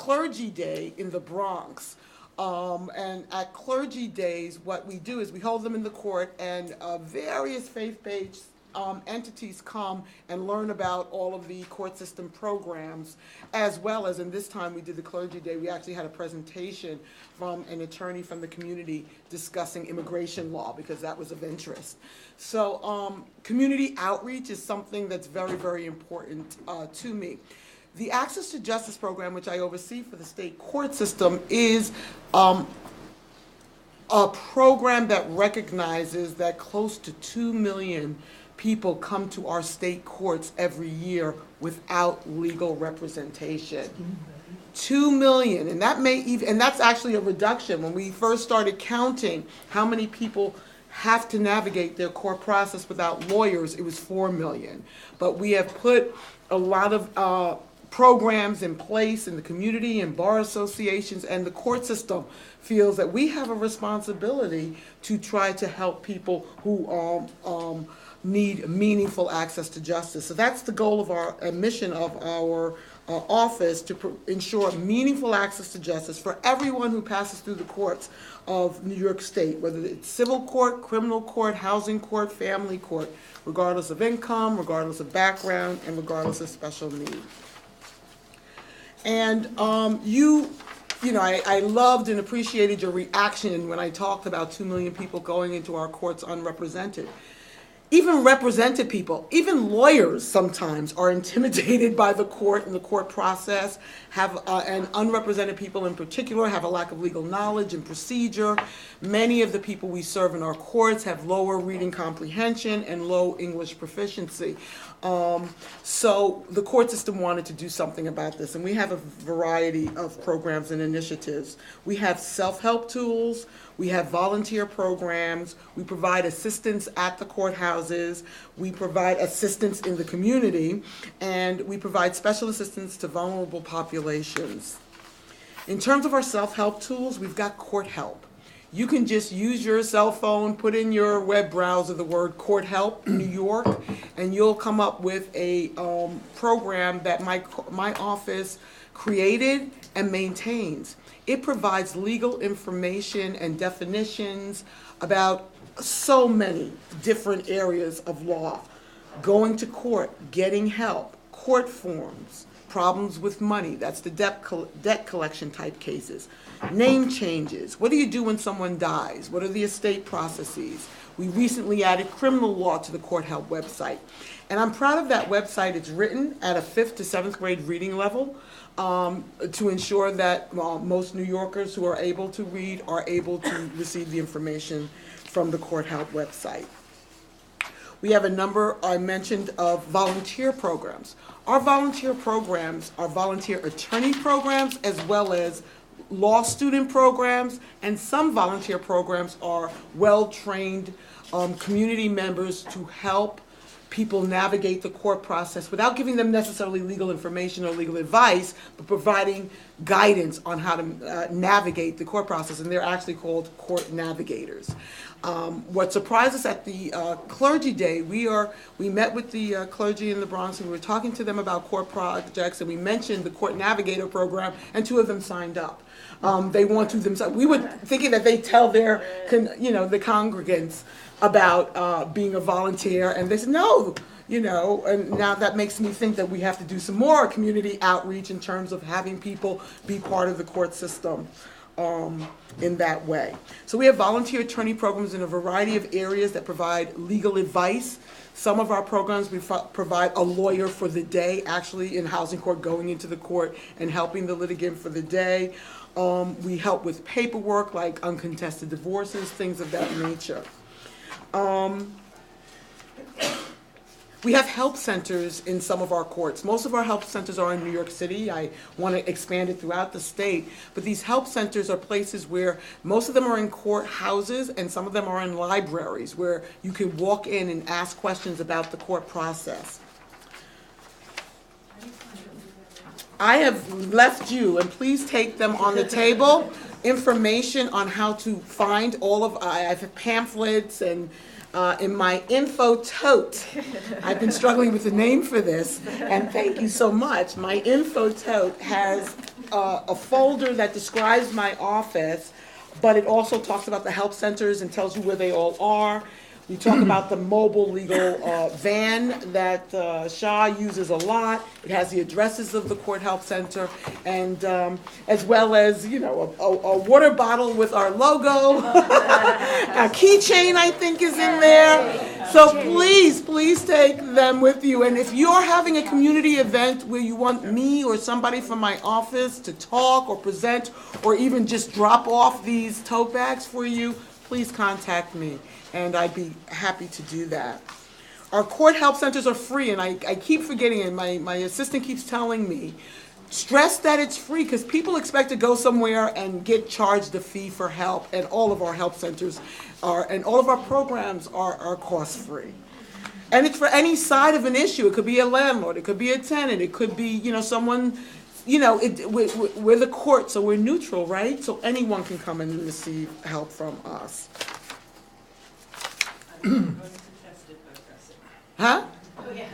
Clergy Day in the Bronx. And at Clergy Days, what we do is we hold them in the court, and various faith-based entities come and learn about all of the court system programs, as well as, in this time we did the Clergy Day, we actually had a presentation from an attorney from the community discussing immigration law, because that was of interest. So community outreach is something that's very, very important to me. The Access to Justice program, which I oversee for the state court system, is a program that recognizes that close to 2 million people come to our state courts every year without legal representation. 2 million, and that may even, and that's actually a reduction. When we first started counting how many people have to navigate their court process without lawyers, it was 4 million. But we have put a lot of programs in place in the community and bar associations, and the court system feels that we have a responsibility to try to help people who need meaningful access to justice. So that's the goal of our mission of our office, to ensure meaningful access to justice for everyone who passes through the courts of New York State, whether it's civil court, criminal court, housing court, family court, regardless of income, regardless of background, and regardless of special needs. And I loved and appreciated your reaction when I talked about 2 million people going into our courts unrepresented. Even represented people, even lawyers sometimes are intimidated by the court and the court process, and unrepresented people in particular have a lack of legal knowledge and procedure. Many of the people we serve in our courts have lower reading comprehension and low English proficiency. So the court system wanted to do something about this, and we have a variety of programs and initiatives. We have self-help tools, we have volunteer programs, we provide assistance at the courthouses, we provide assistance in the community, and we provide special assistance to vulnerable populations. In terms of our self-help tools, we've got court help. You can just use your cell phone, put in your web browser the word Court Help New York, and you'll come up with a program that my office created and maintains. It provides legal information and definitions about so many different areas of law. Going to court, getting help, court forms, problems with money, that's the debt collection type cases, name changes, what do you do when someone dies, what are the estate processes. We recently added criminal law to the Court Help website. And I'm proud of that website. It's written at a 5th to 7th grade reading level to ensure that most New Yorkers who are able to read are able to receive the information from the Court Help website. We have a number, I mentioned, of volunteer programs. Our volunteer programs are volunteer attorney programs as well as law student programs, and some volunteer programs are well-trained community members to help people navigate the court process without giving them necessarily legal information or legal advice, but providing guidance on how to navigate the court process, and they're actually called court navigators. What surprised us at the Clergy Day, we met with the clergy in the Bronx, and we were talking to them about court projects, and we mentioned the Court Navigator program, and 2 of them signed up. They want to themselves. We were thinking that they tell their, the congregants about being a volunteer, and they said no, and now that makes me think that we have to do some more community outreach in terms of having people be part of the court system in that way. So we have volunteer attorney programs in a variety of areas that provide legal advice. Some of our programs, we provide a lawyer for the day, actually in housing court, going into the court and helping the litigant for the day. We help with paperwork like uncontested divorces, things of that nature. We have help centers in some of our courts. Most of our help centers are in New York City. I want to expand it throughout the state. But these help centers are places where most of them are in courthouses and some of them are in libraries where you can walk in and ask questions about the court process. I have left you, and please take them on the table, information on how to find all of, I have pamphlets and in my info tote. I've been struggling with the name for this, and thank you so much. My info tote has a folder that describes my office, but it also talks about the help centers and tells you where they all are. We talk about the mobile legal van that Shah uses a lot. It has the addresses of the Court Help Center, and as well as, you know, a water bottle with our logo. A keychain, I think, is in there. So please take them with you. And if you're having a community event where you want me or somebody from my office to talk or present or even just drop off these tote bags for you, please contact me, and I'd be happy to do that. Our court help centers are free, and I keep forgetting it. My assistant keeps telling me, stress that it's free, because people expect to go somewhere and get charged a fee for help, and all of our help centers are, and all of our programs are cost-free. And it's for any side of an issue. It could be a landlord, it could be a tenant, it could be, you know, someone, you know, we're the court, so we're neutral, right? So anyone can come and receive help from us. Huh? Oh, yeah.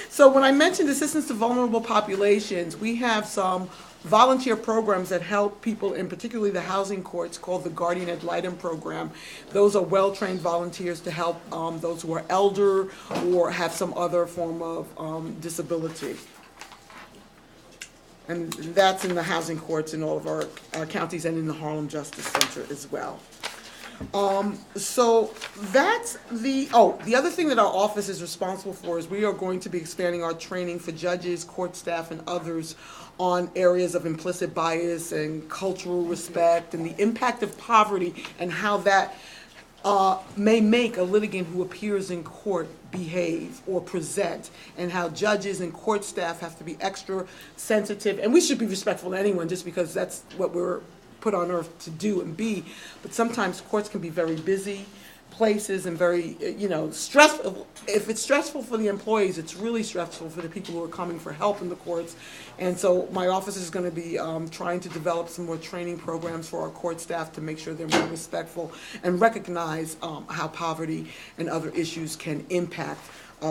So when I mentioned assistance to vulnerable populations, we have some volunteer programs that help people in particularly the housing courts called the Guardian Ad Litem program. Those are well-trained volunteers to help those who are elder or have some other form of disability. And that's in the housing courts in all of our counties and in the Harlem Justice Center as well. So that's the other thing that our office is responsible for is we are going to be expanding our training for judges, court staff, and others on areas of implicit bias and cultural respect and the impact of poverty and how that may make a litigant who appears in court behave or present, and how judges and court staff have to be extra sensitive. And we should be respectful to anyone just because that's what we're put on earth to do and be, but sometimes courts can be very busy places and very, you know, stressful. If it's stressful for the employees, it's really stressful for the people who are coming for help in the courts. And so my office is going to be trying to develop some more training programs for our court staff to make sure they're more respectful and recognize how poverty and other issues can impact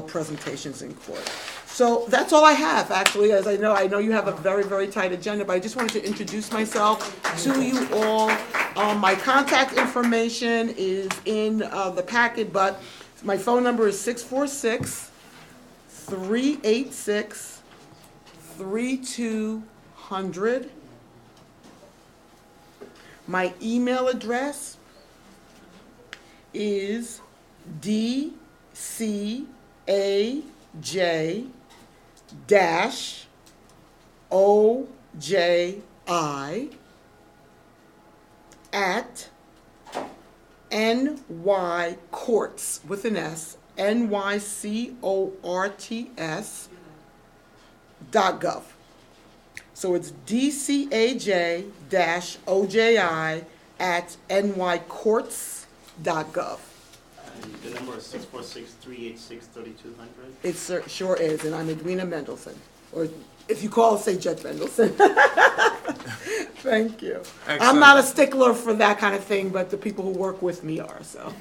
presentations in court. So that's all I have, actually, as I know you have a very, very tight agenda, but I just wanted to introduce myself to you all. My contact information is in the packet, but my phone number is 646-386-3200. My email address is DCAJ-OJI@nycourts with an S, NYCORTS.gov. So it's DCAJ-OJI@nycourts.gov. The number is 646-386-3200. It sure is, and I'm Edwina Mendelson. Or if you call, say Judge Mendelson. Thank you. Excellent. I'm not a stickler for that kind of thing, but the people who work with me are, so.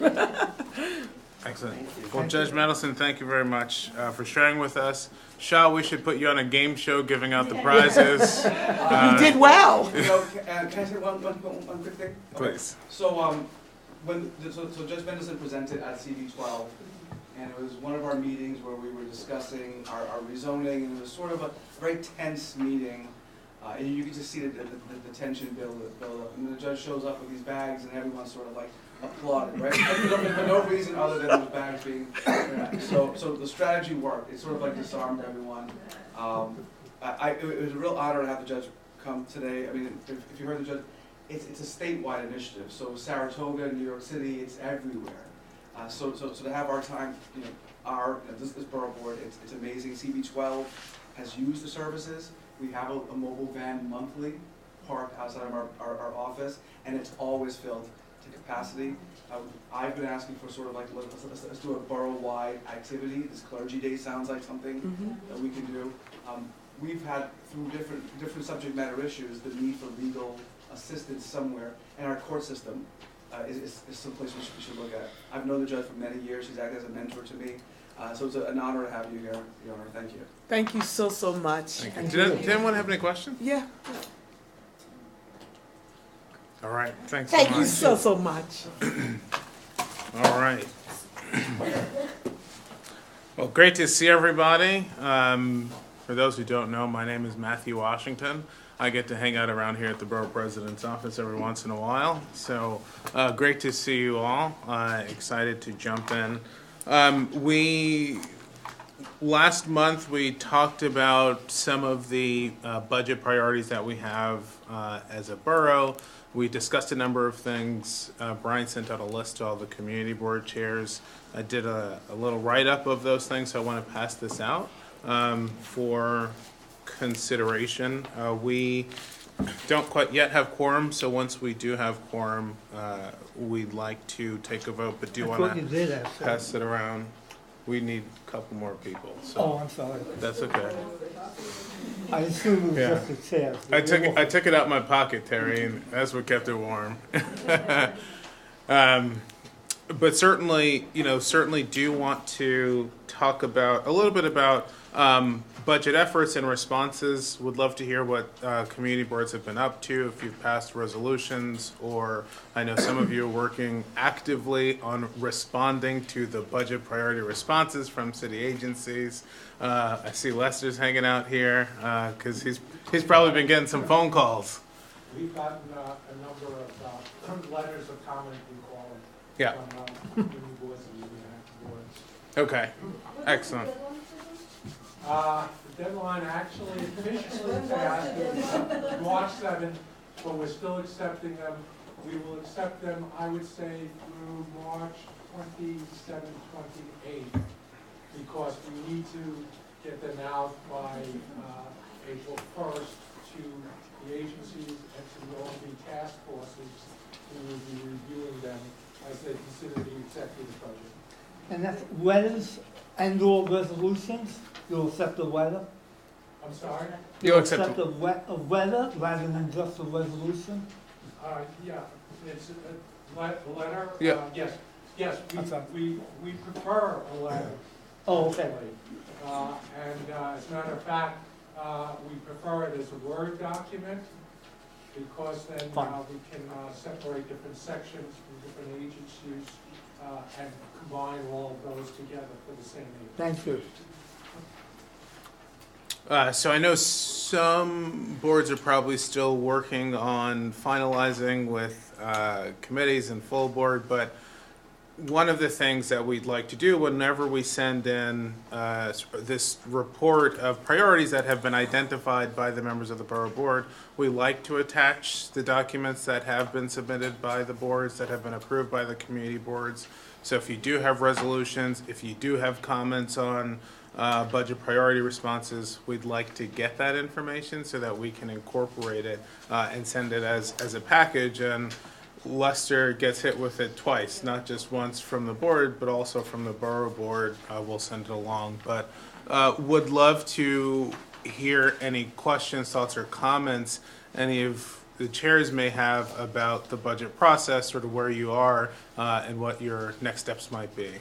Excellent. Well, Judge Mendelson, thank you very much for sharing with us. Shah, we should put you on a game show giving out the prizes. You did well. You know, can I say one quick thing? Please. So, so Judge Mendelson presented at CB12, and it was one of our meetings where we were discussing our rezoning, and it was sort of a very tense meeting. And you could just see the tension build up. And the judge shows up with these bags, and everyone's sort of like applauded, right? For no reason other than those bags being. So the strategy worked. It sort of like disarmed everyone. It was a real honor to have the judge come today. I mean, if you heard the judge, it's a statewide initiative. So Saratoga, New York City, it's everywhere. So to have our time, this borough board, it's amazing. CB12 has used the services. We have a mobile van monthly parked outside of our office, and it's always filled to capacity. I've been asking for sort of like, let's do a borough-wide activity. This Clergy Day sounds like something that we can do. We've had, through different subject matter issues, the need for legal assistance somewhere, and our court system is someplace we should look at. I've known the judge for many years. She's acted as a mentor to me. So it's an honor to have you here, Your Honor. Thank you. Thank you so, so much. Thank you. Did anyone have any questions? Yeah. All right. Thanks so Thank much. you so, so much. All right. Well, great to see everybody. For those who don't know, my name is Matthew Washington. I get to hang out around here at the Borough President's office every once in a while. So great to see you all. Excited to jump in. Last month we talked about some of the budget priorities that we have as a borough. We discussed a number of things. Brian sent out a list to all the community board chairs. I did a little write-up of those things, so I want to pass this out for consideration. We don't quite yet have quorum, so once we do have quorum, we'd like to take a vote, but do you want to pass it around? We need a couple more people, so. Oh, I'm sorry. That's okay. I assume it was Yeah. just a chair. I took it out my pocket, Terry, and that's what kept it warm. But certainly do want to talk about a little bit about budget efforts and responses. Would love to hear what community boards have been up to, if you've passed resolutions, or I know some of you are working actively on responding to the budget priority responses from city agencies. I see Lester's hanging out here because he's probably been getting some phone calls. We've gotten a number of letters of comment, we call them, Yeah. from community boards and active boards. Okay. Excellent. The deadline actually officially passed, it was March 7th, but we're still accepting them. We will accept them, I would say, through March 27th, 28th, because we need to get them out by April 1st to the agencies and to the OMB task forces who will be reviewing them as they consider the executive budget. And that's letters and or resolutions? You'll accept the letter? I'm sorry? You'll accept a letter rather than just a resolution? Yeah, it's a letter. Yeah. Yes, Okay. we prefer a letter. Oh, okay. And as a matter of fact, we prefer it as a Word document, because then Fine. we can separate different sections from different agencies and combine all of those together for the same agency. Thank you. So I know some boards are probably still working on finalizing with committees and full board, but one of the things that we'd like to do whenever we send in this report of priorities that have been identified by the members of the borough board, we like to attach the documents that have been submitted by the boards, that have been approved by the community boards. So if you do have resolutions, if you do have comments on budget priority responses, we'd like to get that information so that we can incorporate it and send it as a package. And Lester gets hit with it twice, not just once from the board, but also from the borough board. We'll send it along. But would love to hear any questions, thoughts, or comments any of the chairs may have about the budget process, sort of where you are and what your next steps might be.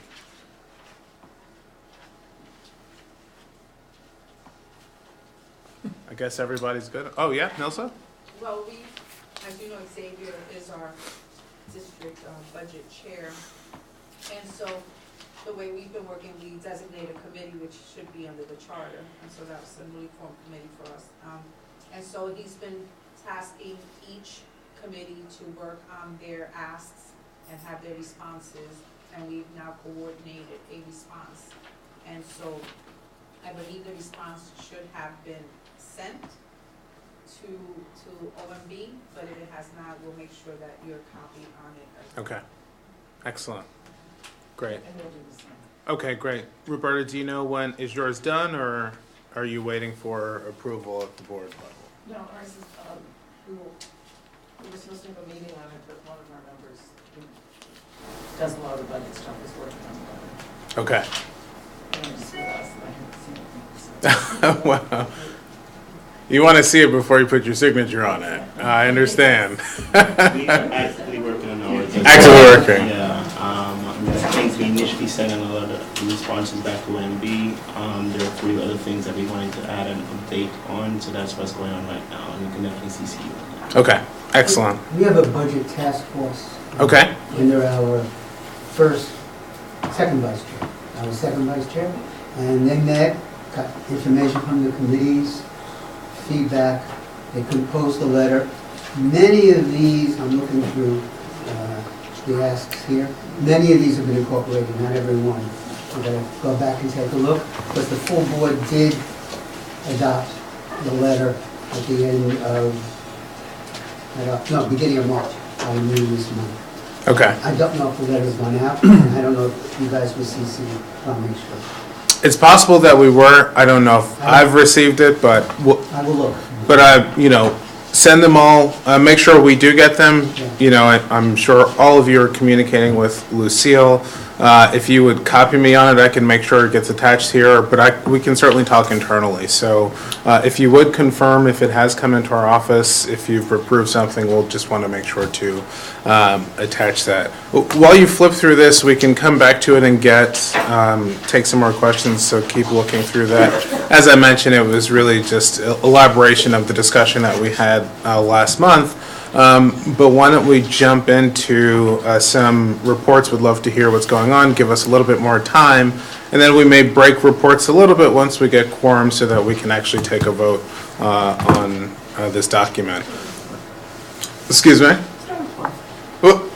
I guess everybody's good. Oh, yeah, Nelsa? Well, as you know, Xavier is our district budget chair. And so the way we've been working, we designate a committee which should be under the charter. And so that was a newly formed committee for us. And so he's been tasking each committee to work on their asks and have their responses. And we've now coordinated a response. And so I believe the response should have been sent to OMB, but if it has not, we'll make sure that you're copied on it as well. Okay. Excellent. Great. And we'll do the same. Okay, great. Roberta, do you know when is yours done, or are you waiting for approval at the board level? No, ours is, we were supposed to have a meeting on it, but one of our members who does a lot of the budget stuff is working on it. Okay. And I just realized that I hadn't seen it. Wow. You want to see it before you put your signature on it. I understand. We are actively working on ours. Actively working. Yeah, I think we initially sent in a lot of responses back to OMB. There are 3 other things that we wanted to add an update on, so that's what's going on right now, and we can definitely CC you on that. Okay, excellent. We have a budget task force. Okay. Under our second vice chair, our second vice chair. And they met, got information from the committees, feedback, they composed a letter. Many of these, I'm looking through the asks here, many of these have been incorporated, not every one. I'm gonna go back and take a look, but the full board did adopt the letter at the end of, beginning of March, I knew this month. Okay. I don't know if the letter's gone out, and I don't know if you guys will CC, I'll make sure. It's possible that we were. I don't know if I've received it, but I will look. But send them all. Make sure we do get them. I'm sure all of you are communicating with Lucille. If you would copy me on it, I can make sure it gets attached here. But we can certainly talk internally. So if you would confirm if it has come into our office, if you've approved something, we'll just want to make sure to attach that. While you flip through this, we can come back to it and take some more questions. So keep looking through that. As I mentioned, it was really just elaboration of the discussion that we had last month. But why don't we jump into some reports? Would love to hear what's going on, give us a little bit more time, and then we may break reports a little bit once we get quorum so that we can actually take a vote on this document. Excuse me?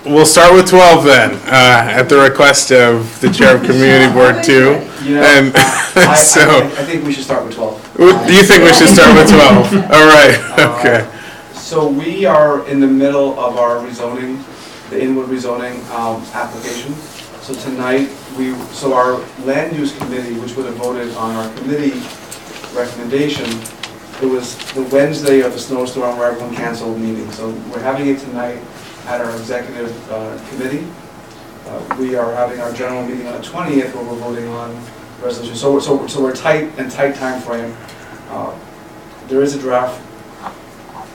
We'll start with 12 then, at the request of the Chair of Community Board 2. And I think we should start with 12. Do you think we should start with 12? All right, okay. So we are in the middle of our rezoning, the inward rezoning application. So tonight, our land use committee, which would have voted on our committee recommendation, it was the Wednesday of the snowstorm where everyone canceled the meeting. So we're having it tonight at our executive committee. We are having our general meeting on the 20th where we're voting on resolution. So we're tight time frame. There is a draft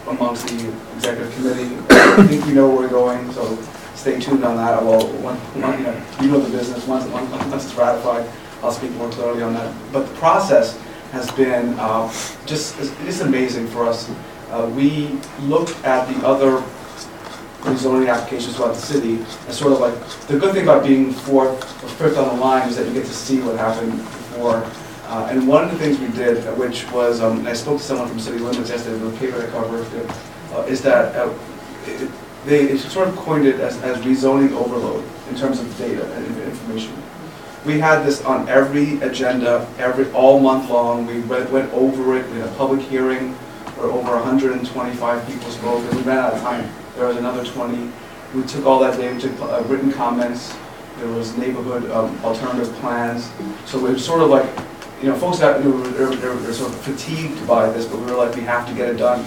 amongst the executive committee. I think we know where we're going, so stay tuned on that. Well, you know the business. Once it's ratified, I'll speak more clearly on that. But the process has been just amazing for us. We looked at the other rezoning applications throughout the city, and sort of like the good thing about being fourth or fifth on the line is that you get to see what happened before. And one of the things we did, which was, and I spoke to someone from City Limits yesterday, the paper that covered it, is that they sort of coined it as rezoning overload in terms of data and information. We had this on every agenda, all month long. We went over it. We had a public hearing where over 125 people spoke, and we ran out of time. There was another 20. We took all that data, took written comments. There was neighborhood alternative plans. So it was sort of like, folks that they're sort of fatigued by this, but we were like, we have to get it done.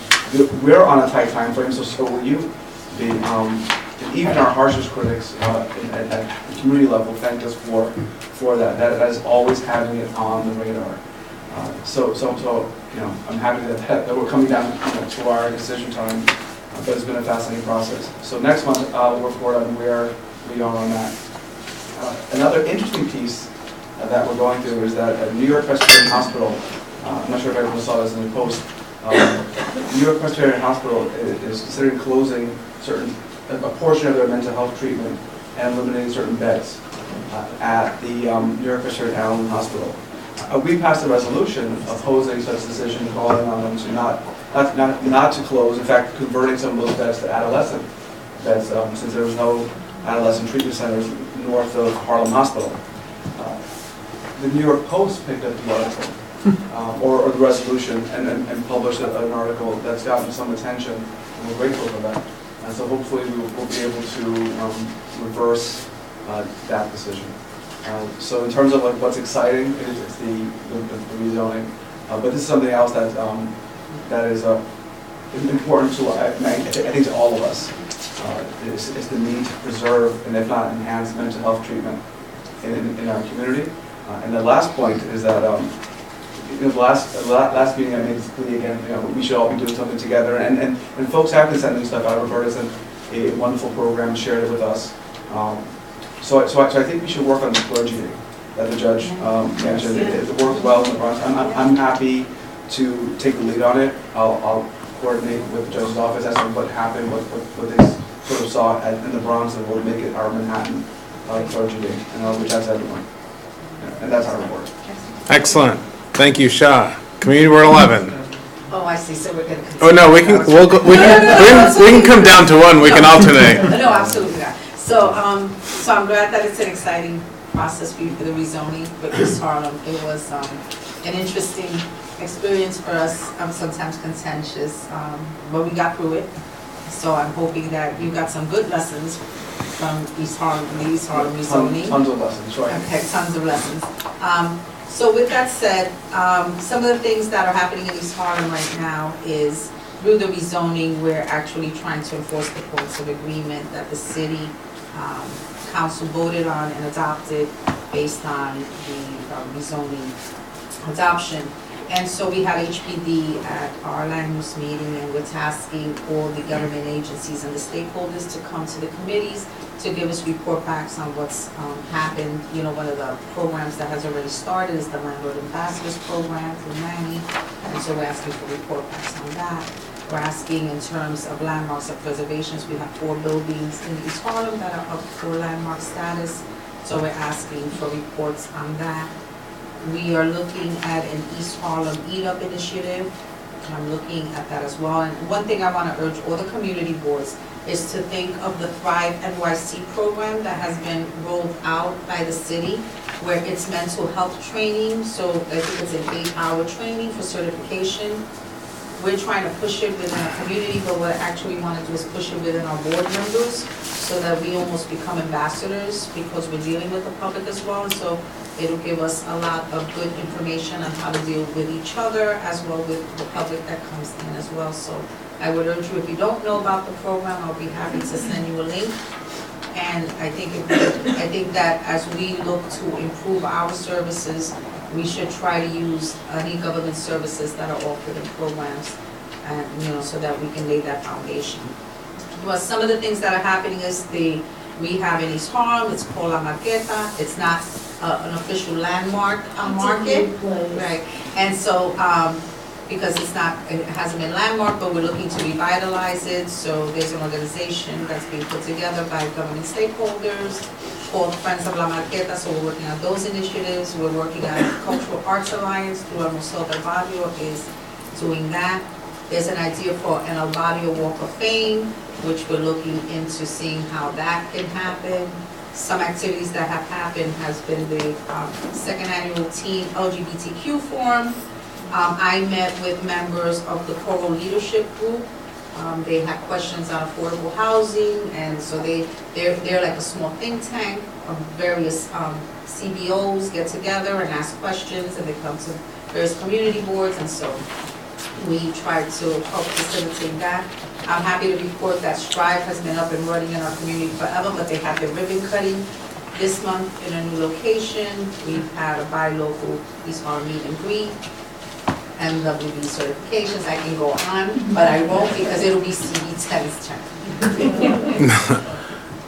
We're on a tight time frame, so will you be. Even our harshest critics at the community level thanked us for that. That is always having it on the radar. So I'm happy that we're coming down to our decision time, but it's been a fascinating process. So next month I'll report on where we are on that. Another interesting piece that we're going through is that at New York Presbyterian Hospital, I'm not sure if everyone saw this in the post, New York Presbyterian Hospital is considering closing a portion of their mental health treatment and eliminating certain beds at the New York Presbyterian Allen Hospital. We passed a resolution opposing such a decision, calling on them to not to close, in fact converting some of those beds to adolescent beds, since there was no adolescent treatment centers north of Harlem Hospital. The New York Post picked up the article, or the resolution, and published an article that's gotten some attention, and we're grateful for that. And so hopefully we'll be able to reverse that decision. So in terms of what's exciting, it's the rezoning. But this is something else that is important to, I think, to all of us. It's the need to preserve, and if not enhance, mental health treatment in our community. And the last point is that the last meeting I made this plea again. We should all be doing something together. And folks have been sending stuff out. Roberta sent a wonderful program, shared it with us. So I think we should work on the clergy that the judge mentioned. It worked well in the Bronx. I'm happy to take the lead on it. I'll coordinate with the judge's office as to what happened, what they sort of saw in the Bronx, and we'll make it our Manhattan clergy day, and I'll reach out to everyone. Yeah, and that's our report. Excellent. Thank you, Shah. Community Board 11. Oh, I see, so we're gonna. Oh, no, we can come down to one, we can alternate. No, absolutely not. So I'm glad that it's an exciting process for you for the rezoning with East Harlem. It was an interesting experience for us, sometimes contentious, but we got through it. So I'm hoping that you got some good lessons from East Harlem, the East Harlem rezoning. Tons of lessons, right. Okay, tons of lessons. So with that said, some of the things that are happening in East Harlem right now is through the rezoning, we're actually trying to enforce the points of agreement that the city council voted on and adopted based on the rezoning adoption. And so we had HPD at our land use meeting, and we're tasking all the government agencies and the stakeholders to come to the committees to give us report backs on what's happened. You know, one of the programs that has already started is the Landlord Ambassadors Program through Manny, and so we're asking for report backs on that. We're asking in terms of landmarks and preservations. We have 4 buildings in East Harlem that are up for landmark status, so we're asking for reports on that. We are looking at an East Harlem Eat Up initiative. I'm looking at that as well. And one thing I want to urge all the community boards is to think of the Thrive NYC program that has been rolled out by the city, where it's mental health training. So I think it's an 8-hour training for certification. We're trying to push it within our community, but what I actually want to do is push it within our board members so that we almost become ambassadors, because we're dealing with the public as well. And so it'll give us a lot of good information on how to deal with each other as well with the public that comes in as well. So I would urge you, if you don't know about the program, I'll be happy to send you a link. And I think that as we look to improve our services, we should try to use any government services that are offered in programs, and so that we can lay that foundation. Well, some of the things that are happening is we have in East Harlem, it's called La Marqueta. It's not an official landmark market, right? And so because it hasn't been landmarked, but we're looking to revitalize it. So there's an organization that's being put together by government stakeholders called Friends of La Marqueta. So we're working on those initiatives. We're working on Cultural Arts Alliance through our Museo del Barrio is doing that. There's an idea for an El Barrio Walk of Fame, which we're looking into seeing how that can happen. Some activities that have happened has been the second annual Teen LGBTQ Forum. I met with members of the Coral Leadership Group. They had questions on affordable housing, and so they're like a small think tank of various CBOs get together and ask questions, and they come to various community boards, and so we try to help facilitate that. I'm happy to report that Strive has been up and running in our community forever, but they have their ribbon cutting this month in a new location. We've had a buy local East Harlem meet and greet, MWB certifications. I can go on, but I won't, because it'll be CB10's turn.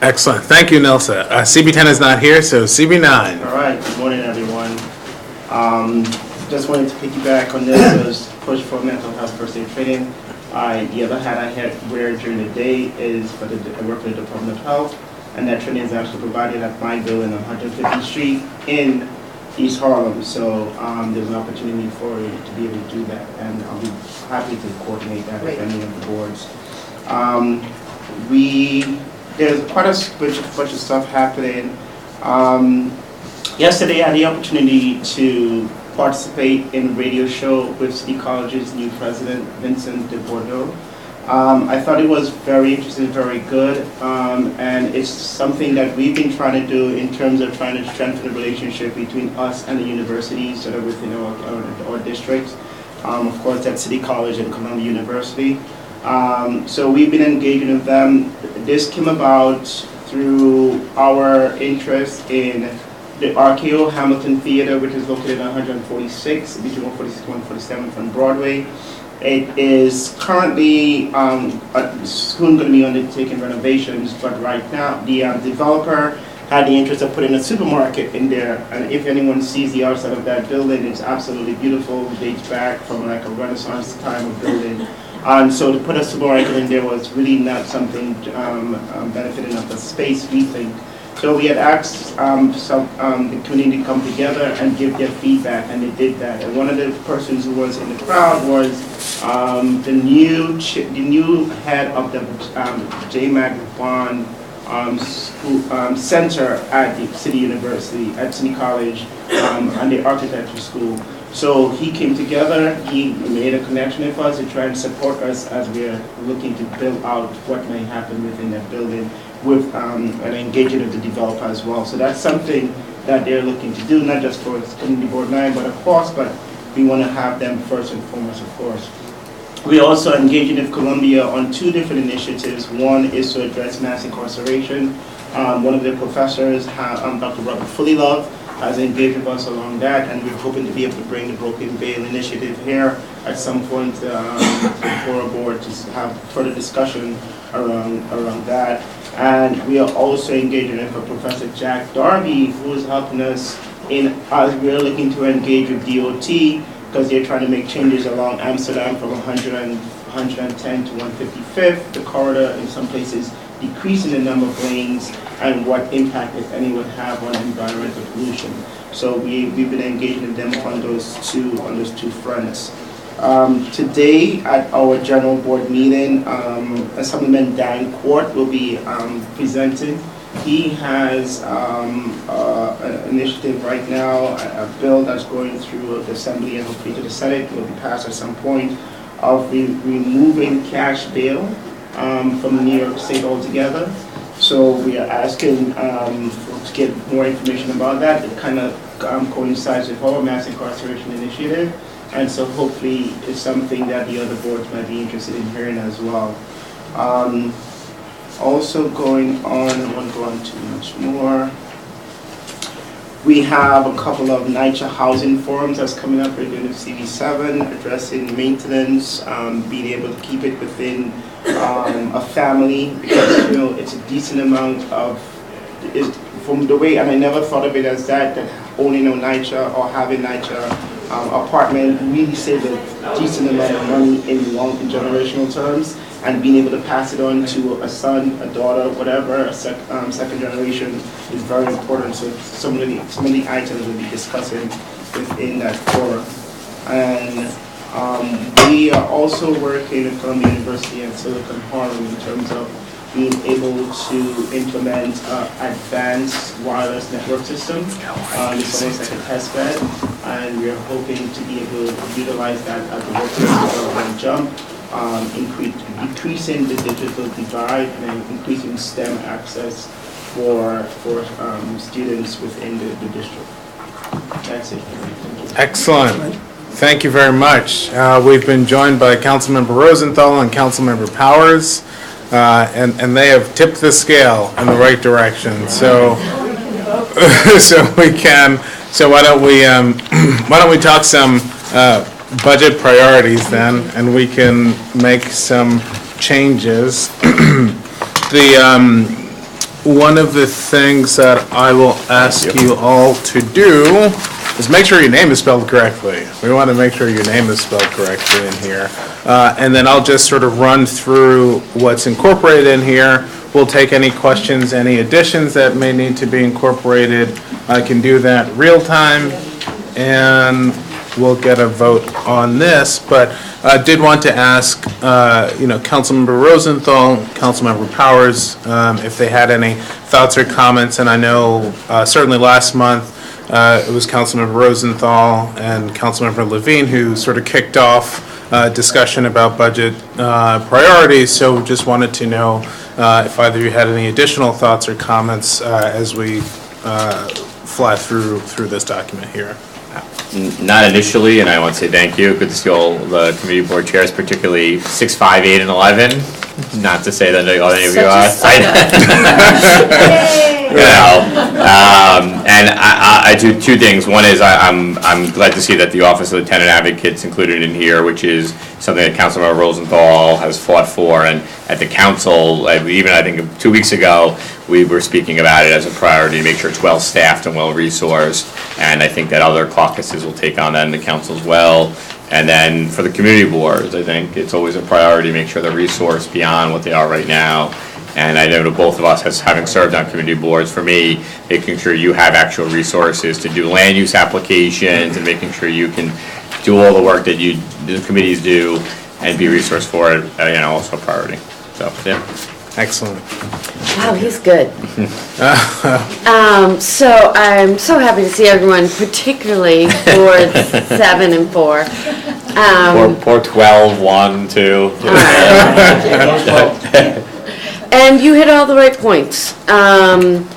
Excellent. Thank you, Nelsa. CB10 is not here, so CB9. All right. Good morning, everyone. Just wanted to piggyback on this push for mental health first aid training. The other hat I had wear during the day is for I work for the Department of Health, and that training is actually provided at my building on 150th Street in East Harlem. So there's an opportunity for you to be able to do that, and I'll be happy to coordinate that with any of the boards. There's quite a bunch of stuff happening. Yesterday I had the opportunity to participate in a radio show with City College's new president, Vincent de Bordeaux. I thought it was very interesting, very good, and it's something that we've been trying to do in terms of trying to strengthen the relationship between us and the universities that are within our districts. Of course, that's City College and Columbia University. So we've been engaging with them. This came about through our interest in the RKO Hamilton Theater, which is located on 146, between 146 and 147 from Broadway. It is currently soon going to be undertaking renovations, but right now the developer had the interest of putting a supermarket in there. And if anyone sees the outside of that building, it's absolutely beautiful. It dates back from like a Renaissance time of building. And so to put a supermarket in there was really not something benefiting of the space, we think. So we had asked the community to come together and give their feedback, and they did that. And one of the persons who was in the crowd was the new head of the JMAC Bond Center at the City University, at City College, and the architecture school. So he came together, he made a connection with us to try and support us as we're looking to build out what may happen within that building with an engagement of the developer as well. So that's something that they're looking to do, not just for Community Board 9, but of course, but we want to have them first and foremost, of course. We also engaged with Columbia on 2 different initiatives. One is to address mass incarceration. One of their professors, Dr. Robert Fullylove, has engaged with us along that, and we're hoping to be able to bring the Broken Veil initiative here at some point for our board to have further discussion around that. And we are also engaging with Professor Jack Darby, who is helping us as we're looking to engage with DOT, because they're trying to make changes along Amsterdam from 110 to 155th, the corridor in some places decreasing the number of lanes, and what impact, if any, would have on environmental pollution. So we've been engaging with them on those two fronts. Today at our general board meeting, Assemblyman Dan Court will be presenting. He has an initiative right now, a bill that's going through the Assembly and hopefully to the Senate, will be passed at some point, of removing cash bail from New York State altogether. So we are asking to get more information about that. It kind of coincides with our mass incarceration initiative. And so hopefully it's something that the other boards might be interested in hearing as well. Also going on, I won't go on too much more. We have a couple of NYCHA housing forums that's coming up. We're doing a CV7, addressing maintenance, being able to keep it within a family, because it's a decent amount of, from the way, and I never thought of it as that owning a NYCHA or having NYCHA apartment really save a decent amount of money in generational terms, and being able to pass it on to a son, a daughter, whatever, a second generation is very important. So some of the items we'll be discussing within that forum. And we are also working with Columbia University and Silicon Harlem in terms of being able to implement advanced wireless network systems. It's almost like a test bed, and we're hoping to be able to utilize that at the workplace development jump, decreasing the digital divide and increasing STEM access for students within the district. That's it. Excellent. Thank you very much. We've been joined by Councilmember Rosenthal and Councilmember Powers. And they have tipped the scale in the right direction. So, So why don't we talk some budget priorities then, and we can make some changes. One of the things that I will ask you all to do is make sure your name is spelled correctly. We want to make sure your name is spelled correctly in here. And then I'll just sort of run through what's incorporated in here. We'll take any questions, any additions that may need to be incorporated. I can do that real time, and we'll get a vote on this. But I did want to ask, Councilmember Rosenthal, Councilmember Powers, if they had any thoughts or comments. And I know certainly last month, it was Councilmember Rosenthal and Councilmember Levine who sort of kicked off discussion about budget priorities. So just wanted to know if either of you had any additional thoughts or comments as we fly through this document here. Not initially, and I want to say thank you. Good to see all the committee board chairs, particularly 6, 5, 8, and 11. Not to say that any of you Such a are. And I do two things. One is I'm glad to see that the Office of the Tenant Advocate's included in here, which is something that Councilmember Rosenthal has fought for, and at the council, even I think 2 weeks ago, we were speaking about it as a priority to make sure it's well-staffed and well-resourced, and I think that other caucuses will take on that in the council as well. And then for the community boards, I think it's always a priority to make sure they're resourced beyond what they are right now. And I know that both of us, as having served on community boards, for me, making sure you have actual resources to do land use applications and making sure you can do all the work that the committees do and be resourced for it, also a priority. So, yeah. Excellent. Wow, he's good. So I'm so happy to see everyone, particularly boards 7 and 4. Or 12, 1, 2. And you hit all the right points. I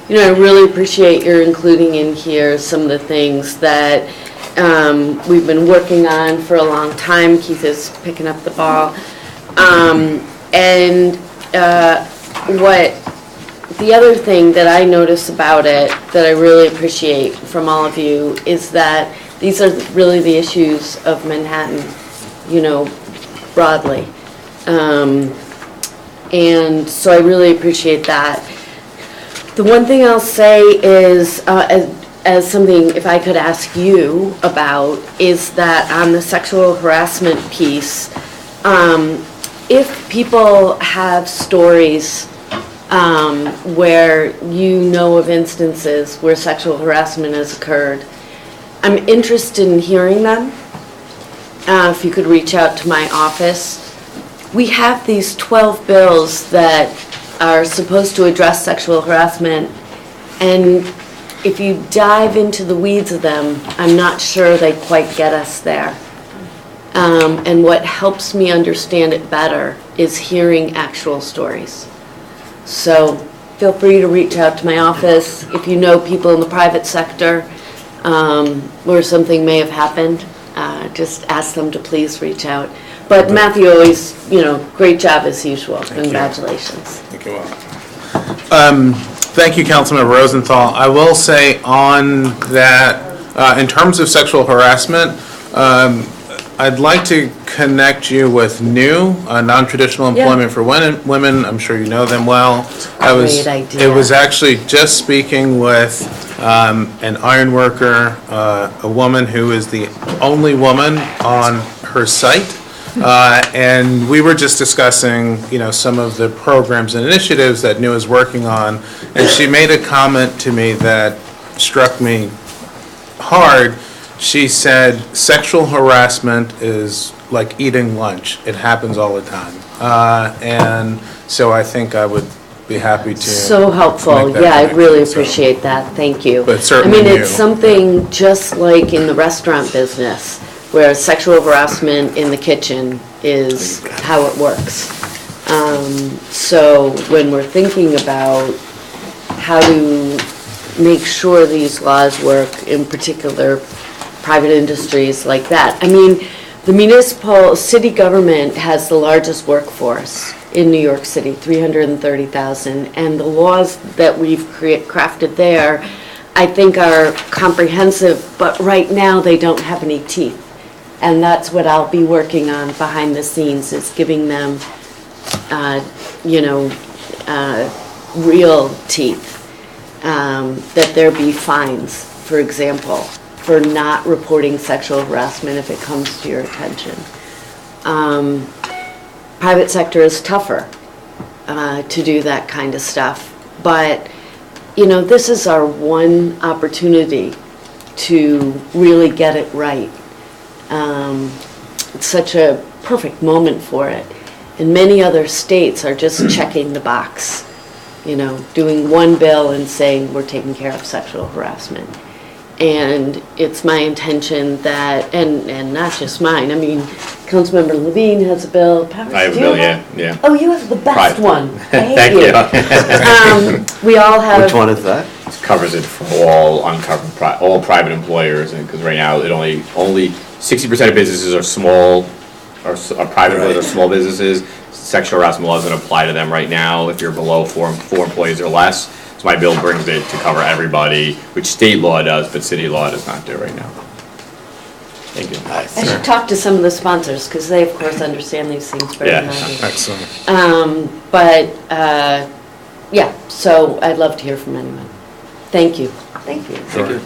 really appreciate your including in here some of the things that we've been working on for a long time. Keith is picking up the ball. The other thing that I notice about it that I really appreciate from all of you is that these are really the issues of Manhattan, broadly. And so I really appreciate that. The one thing I'll say is, as something, if I could ask you about, is that on the sexual harassment piece, if people have stories where of instances where sexual harassment has occurred, I'm interested in hearing them. If you could reach out to my office. We have these 12 bills that are supposed to address sexual harassment, and if you dive into the weeds of them, I'm not sure they quite get us there. And what helps me understand it better is hearing actual stories. So feel free to reach out to my office. If you know people in the private sector where something may have happened, just ask them to please reach out. But Matthew always, great job as usual. Congratulations. Thank you. Thank you, Councilmember Rosenthal. I will say on that, in terms of sexual harassment, I'd like to connect you with new non-traditional employment for women. I'm sure you know them well. Great idea. It was actually just speaking with an iron worker, a woman who is the only woman on her site. And we were just discussing, some of the programs and initiatives that NEW is working on, and she made a comment to me that struck me hard. She said, sexual harassment is like eating lunch. It happens all the time. And so I think I would be happy to. So helpful. Yeah, I really appreciate that. Thank you. But certainly it's something just like in the restaurant business, where sexual harassment in the kitchen is how it works. So when we're thinking about how to make sure these laws work, in particular private industries like that. The city government has the largest workforce in New York City, 330,000, and the laws that we've crafted there, I think, are comprehensive, but right now they don't have any teeth. And that's what I'll be working on behind the scenes, is giving them, real teeth. That there be fines, for example, for not reporting sexual harassment if it comes to your attention. Private sector is tougher to do that kind of stuff. But, this is our one opportunity to really get it right. It's such a perfect moment for it. And many other states are just checking the box, doing one bill and saying we're taking care of sexual harassment. And it's my intention that, and not just mine, Councilmember Levine has a bill. Powers, I have a bill, yeah. Oh, you have the best one. I hate Thank you. We all have. Which one is that? It covers it for all all private employers, and because right now it only 60% of businesses are small or private employees or small businesses, sexual harassment law doesn't apply to them right now if you're below four employees or less. So my bill brings it to cover everybody, which state law does, but city law does not do right now. Thank you. I should talk to some of the sponsors, because they, of course, understand these things better than I do. Excellent. Yeah, so I'd love to hear from anyone. Thank you. Thank you. Thank you.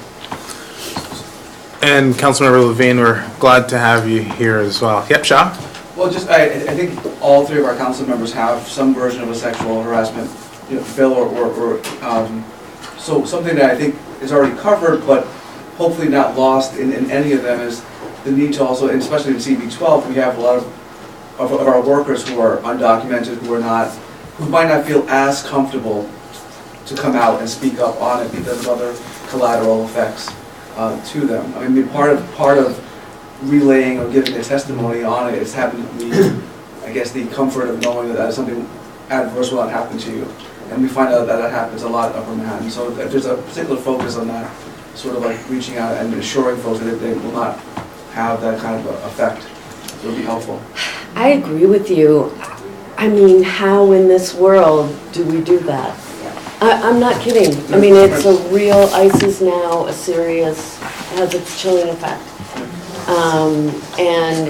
And Councilmember Levine, we're glad to have you here as well. Yep, Shah? Well, I think all three of our council members have some version of a sexual harassment, bill or so something that I think is already covered, but hopefully not lost in any of them is the need to also, and especially in CB12, we have a lot of our workers who are undocumented, who might not feel as comfortable to come out and speak up on it because of other collateral effects to them. I mean, part of relaying or giving a testimony on it is having the comfort of knowing that something adverse will not happen to you. And we find out that happens a lot in Upper Manhattan. So if there's a particular focus on that, sort of like reaching out and assuring folks that they will not have that kind of effect, it would be helpful. I agree with you. I mean, how in this world do we do that? I'm not kidding. I mean, it's a real, ICE is now a serious, has its chilling effect. And,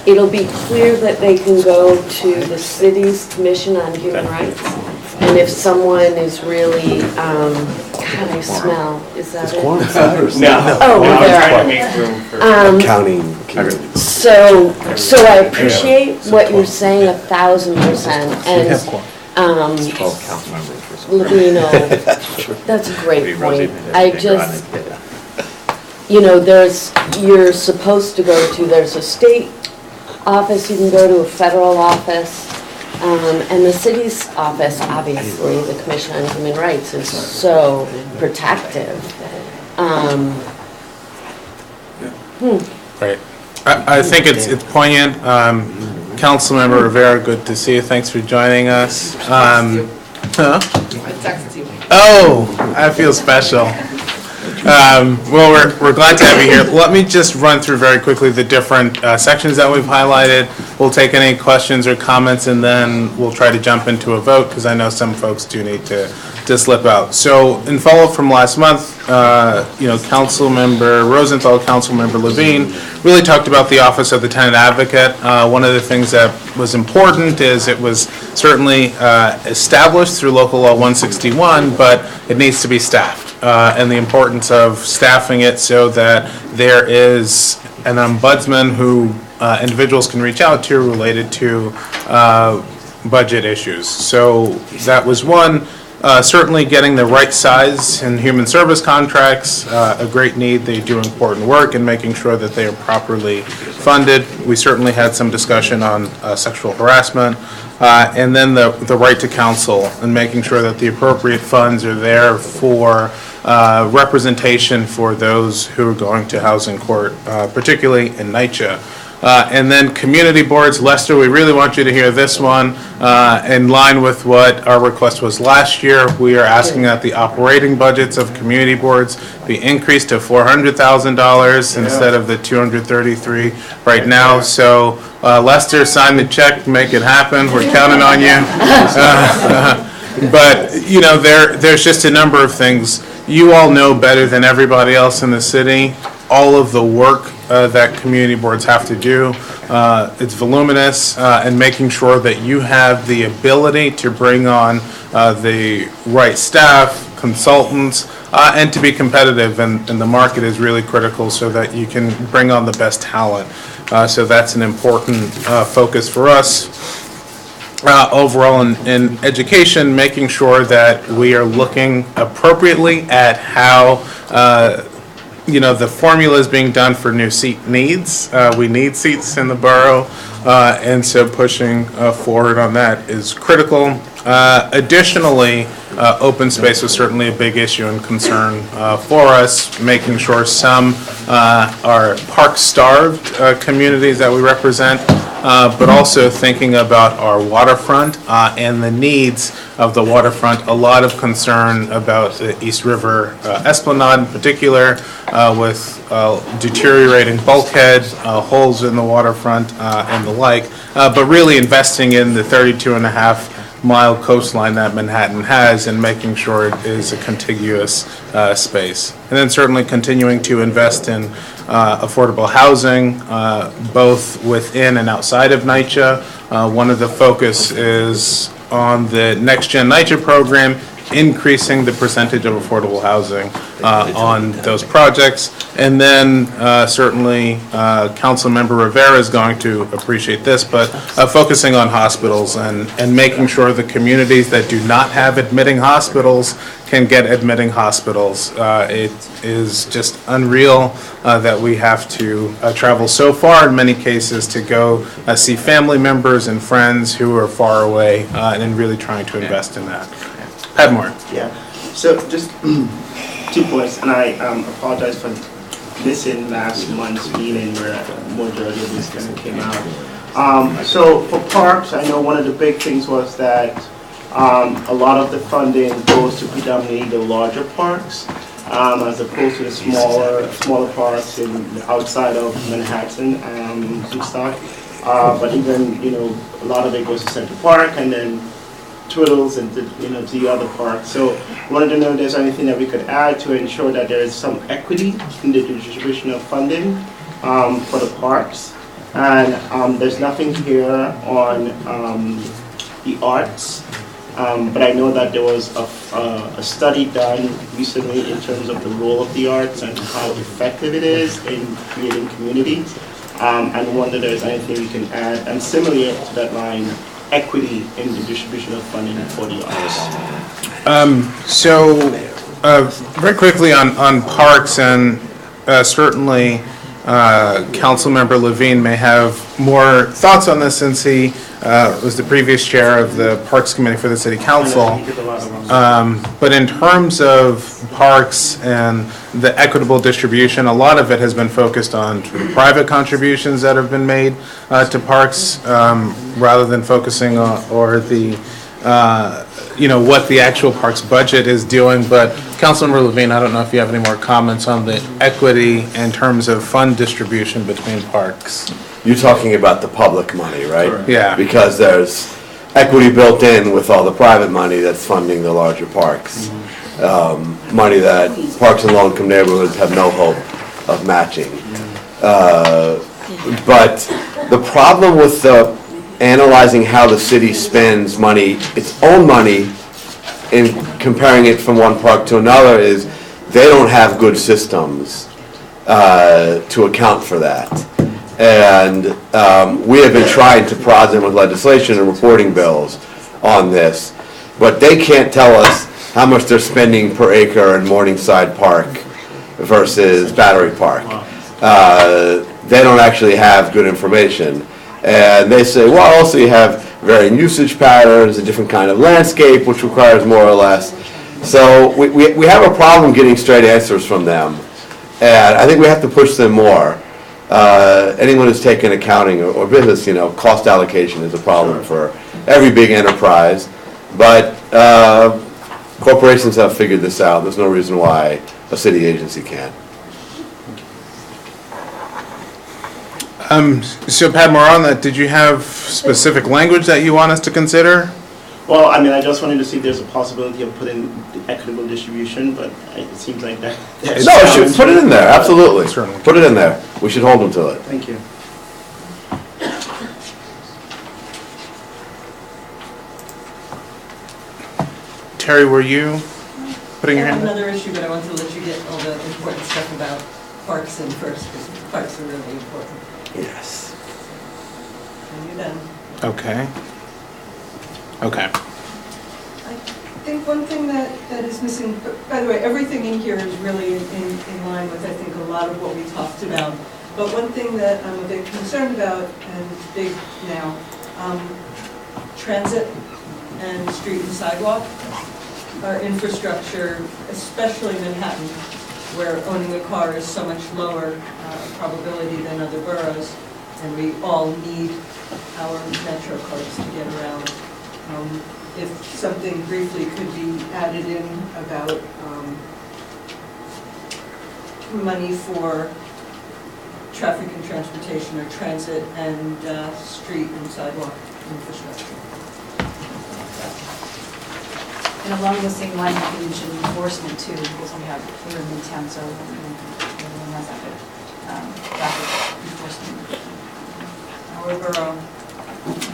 it'll be clear that they can go to the city's Commission on Human Rights. And if someone is really, God, I smell, is that it? No. Oh, No, there. I'm trying to make room for. Counting. So I appreciate what you're saying 1,000%, and, 12 council members for some. that's a great point. I just, you're supposed to go to, there's a state office, you can go to a federal office, and the city's office, obviously, the Commission on Human Rights is so protective. Right. I think it's poignant. Councilmember Rivera, good to see you. Thanks for joining us. I texted you. Oh, I feel special. Well, we're glad to have you here. Let me just run through very quickly the different sections that we've highlighted. We'll take any questions or comments, and then we'll try to jump into a vote, because I know some folks do need to slip out. So in follow-up from last month, Councilmember Rosenthal, Councilmember Levine really talked about the Office of the Tenant Advocate. One of the things that was important is it was certainly established through Local Law 161, but it needs to be staffed. And the importance of staffing it so that there is an ombudsman who individuals can reach out to related to budget issues. So that was one. Certainly getting the right size in human service contracts, a great need. They do important work, and making sure that they are properly funded. We certainly had some discussion on sexual harassment. And then the right to counsel, and making sure that the appropriate funds are there for representation for those who are going to housing court, particularly in NYCHA. And then community boards. Lester, we really want you to hear this one. In line with what our request was last year, we are asking that the operating budgets of community boards be increased to $400,000 instead of the $233 right now. So Lester, sign the check, make it happen. We're counting on you. But there's just a number of things. You all know better than everybody else in the city all of the work that community boards have to do. It's voluminous, and making sure that you have the ability to bring on the right staff, consultants, and to be competitive, and the market is really critical so that you can bring on the best talent. So that's an important focus for us. Overall in education, making sure that we are looking appropriately at how the formula is being done for new seat needs. We need seats in the borough, and so pushing forward on that is critical. Additionally, open space was certainly a big issue and concern for us, making sure some are park-starved communities that we represent but also thinking about our waterfront and the needs of the waterfront. A lot of concern about the East River Esplanade in particular, with deteriorating bulkhead, holes in the waterfront, and the like, but really investing in the 32.5-mile coastline that Manhattan has and making sure it is a contiguous space. And then certainly continuing to invest in affordable housing, both within and outside of NYCHA. One of the focus is on the Next Gen NYCHA program, increasing the percentage of affordable housing on those projects. And then certainly Councilmember Rivera is going to appreciate this, but focusing on hospitals and making sure the communities that do not have admitting hospitals can get admitting hospitals. It is just unreal that we have to travel so far in many cases to go see family members and friends who are far away, and really trying to invest in that. Padmore. Yeah, so just 2 points, and I apologize for missing last month's meeting where a majority of this kind of came out. So for parks, I know one of the big things was that a lot of the funding goes to predominantly the larger parks, as opposed to the smaller parks outside of Manhattan and stuff. But even, a lot of it goes to Central Park and then Twiddles and to the other parks. So wanted to know if there's anything that we could add to ensure that there is some equity in the distribution of funding for the parks. And there's nothing here on the arts, but I know that there was a study done recently in terms of the role of the arts and how effective it is in creating community. And wonder if there's anything we can add. And similarly to that line, equity in the distribution of funding for the arts. So very quickly on parks, and certainly Councilmember Levine may have more thoughts on this since he was the previous chair of the Parks Committee for the City Council. But in terms of parks and the equitable distribution, a lot of it has been focused on private contributions that have been made to parks, rather than focusing on what the actual parks budget is doing. But Councilmember Levine, I don't know if you have any more comments on the equity in terms of fund distribution between parks. You're talking about the public money, right? Correct. Yeah. Because there's equity built in with all the private money that's funding the larger parks. Money that parks and low-income neighborhoods have no hope of matching. But the problem with analyzing how the city spends money, its own money, in comparing it from one park to another, is they don't have good systems to account for that. And we have been trying to prod them with legislation and reporting bills on this, but they can't tell us how much they're spending per acre in Morningside Park versus Battery Park. They don't actually have good information. And they say, well, also you have varying usage patterns, a different kind of landscape, which requires more or less. So we have a problem getting straight answers from them. And I think we have to push them more. Anyone who's taken accounting or business, cost allocation is a problem for every big enterprise. But corporations have figured this out. There's no reason why a city agency can't. So Padmore, on that, did you have specific language that you want us to consider? Well, I just wanted to see if there's a possibility of putting the equitable distribution, but it seems like that. No, put it in there, absolutely. Certainly. Put it in there. We should hold them to it. Thank you. Terry, were you putting your I have hand up? another issue, but I want to let you get all the important stuff about parks in first, because parks are really important. Yes. Are you done? Okay. Okay. I think one thing that is missing, by the way, everything in here is really in line with, I think, a lot of what we talked about. But one thing that I'm a bit concerned about, and big now, transit and street and sidewalk, our infrastructure, especially Manhattan, where owning a car is so much lower probability than other boroughs. and we all need our metro cards to get around. If something briefly could be added in about money for traffic and transportation or transit and street and sidewalk infrastructure. And along the same line, you can mention enforcement too, because we have here in Midtown, so everyone has that good traffic enforcement. Our borough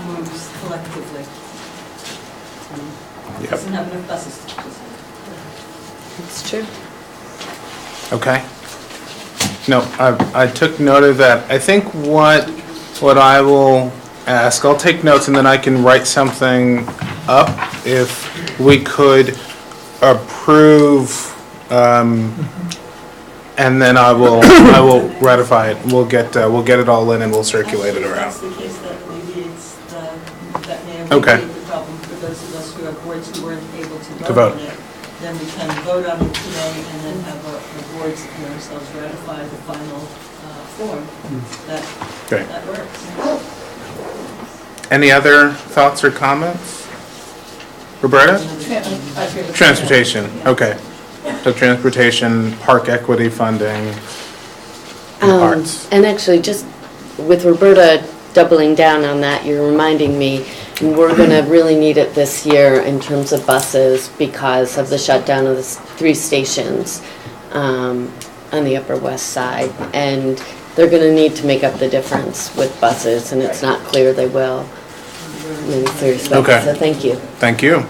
moves collectively. Yep. Doesn't have enough buses. It's true. Okay. No, I took note of that. I think what I will ask, I'll take notes and then I can write something up. If we could approve, and then I will ratify it. We'll get it all in and we'll circulate it around. That's the case that alleviates that may Okay. alleviate the problem for those of us who have boards who weren't able to vote on it. Then we can vote on it today and then have our boards and ourselves ratify the final form. Okay. That works. Any other thoughts or comments? Roberta? Transportation, okay. So transportation, park equity funding, and parts. And actually, just with Roberta doubling down on that, you're reminding me, we're gonna really need it this year in terms of buses because of the shutdown of the 3 stations on the Upper West Side. And they're gonna need to make up the difference with buses, and it's not clear they will. In serious way. Okay. So thank you. Thank you.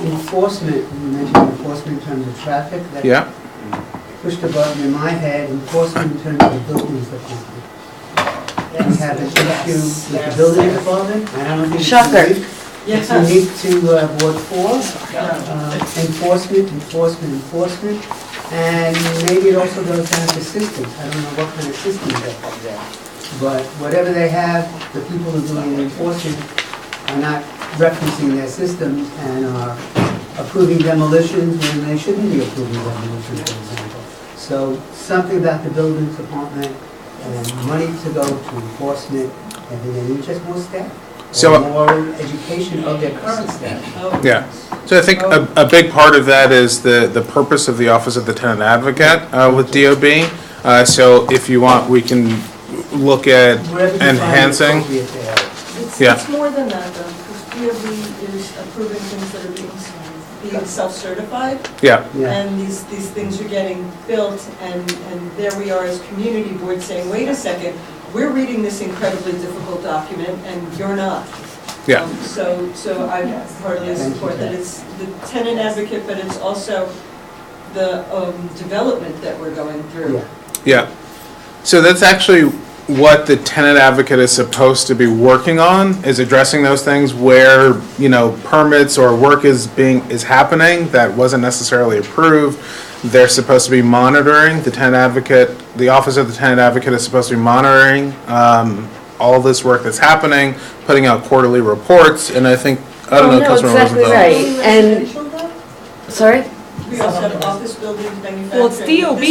Enforcement, you mentioned enforcement in terms of traffic. That Yeah. pushed a button in my head, enforcement in terms of the buildings department. We have an issue with the building department, and I don't think Shocker. it's unique to Ward 4. Enforcement, and maybe it also goes down to systems. I don't know what kind of systems they have there. But whatever they have, the people who are doing the enforcement are not referencing their systems and are approving demolitions when they shouldn't be approving demolitions, for example. So something about the buildings department and money to go to enforcement, and they need just more staff. So- Or more education of their current staff. Yeah. So I think a big part of that is the purpose of the Office of the Tenant Advocate with DOB. So if you want, we can look at Wherever you find enhancing. appropriate there. Yeah. It's more than that though, because DOB is approving things that are being self-certified. Yeah. Yeah. And these things are getting built, and there we are as community board saying, wait a second, we're reading this incredibly difficult document, and you're not. Yeah. So I heartily support that it's the tenant advocate, but it's also the development that we're going through. Yeah. So that's actually what the tenant advocate is supposed to be working on, is addressing those things where, permits or work is happening that wasn't necessarily approved. They're supposed to be monitoring. The tenant advocate, the Office of the Tenant Advocate is supposed to be monitoring all this work that's happening, putting out quarterly reports, and I think, No, Councilman exactly Rosenthal. right. And, sorry? We also have office buildings, manufacturing. Well, it's DOB.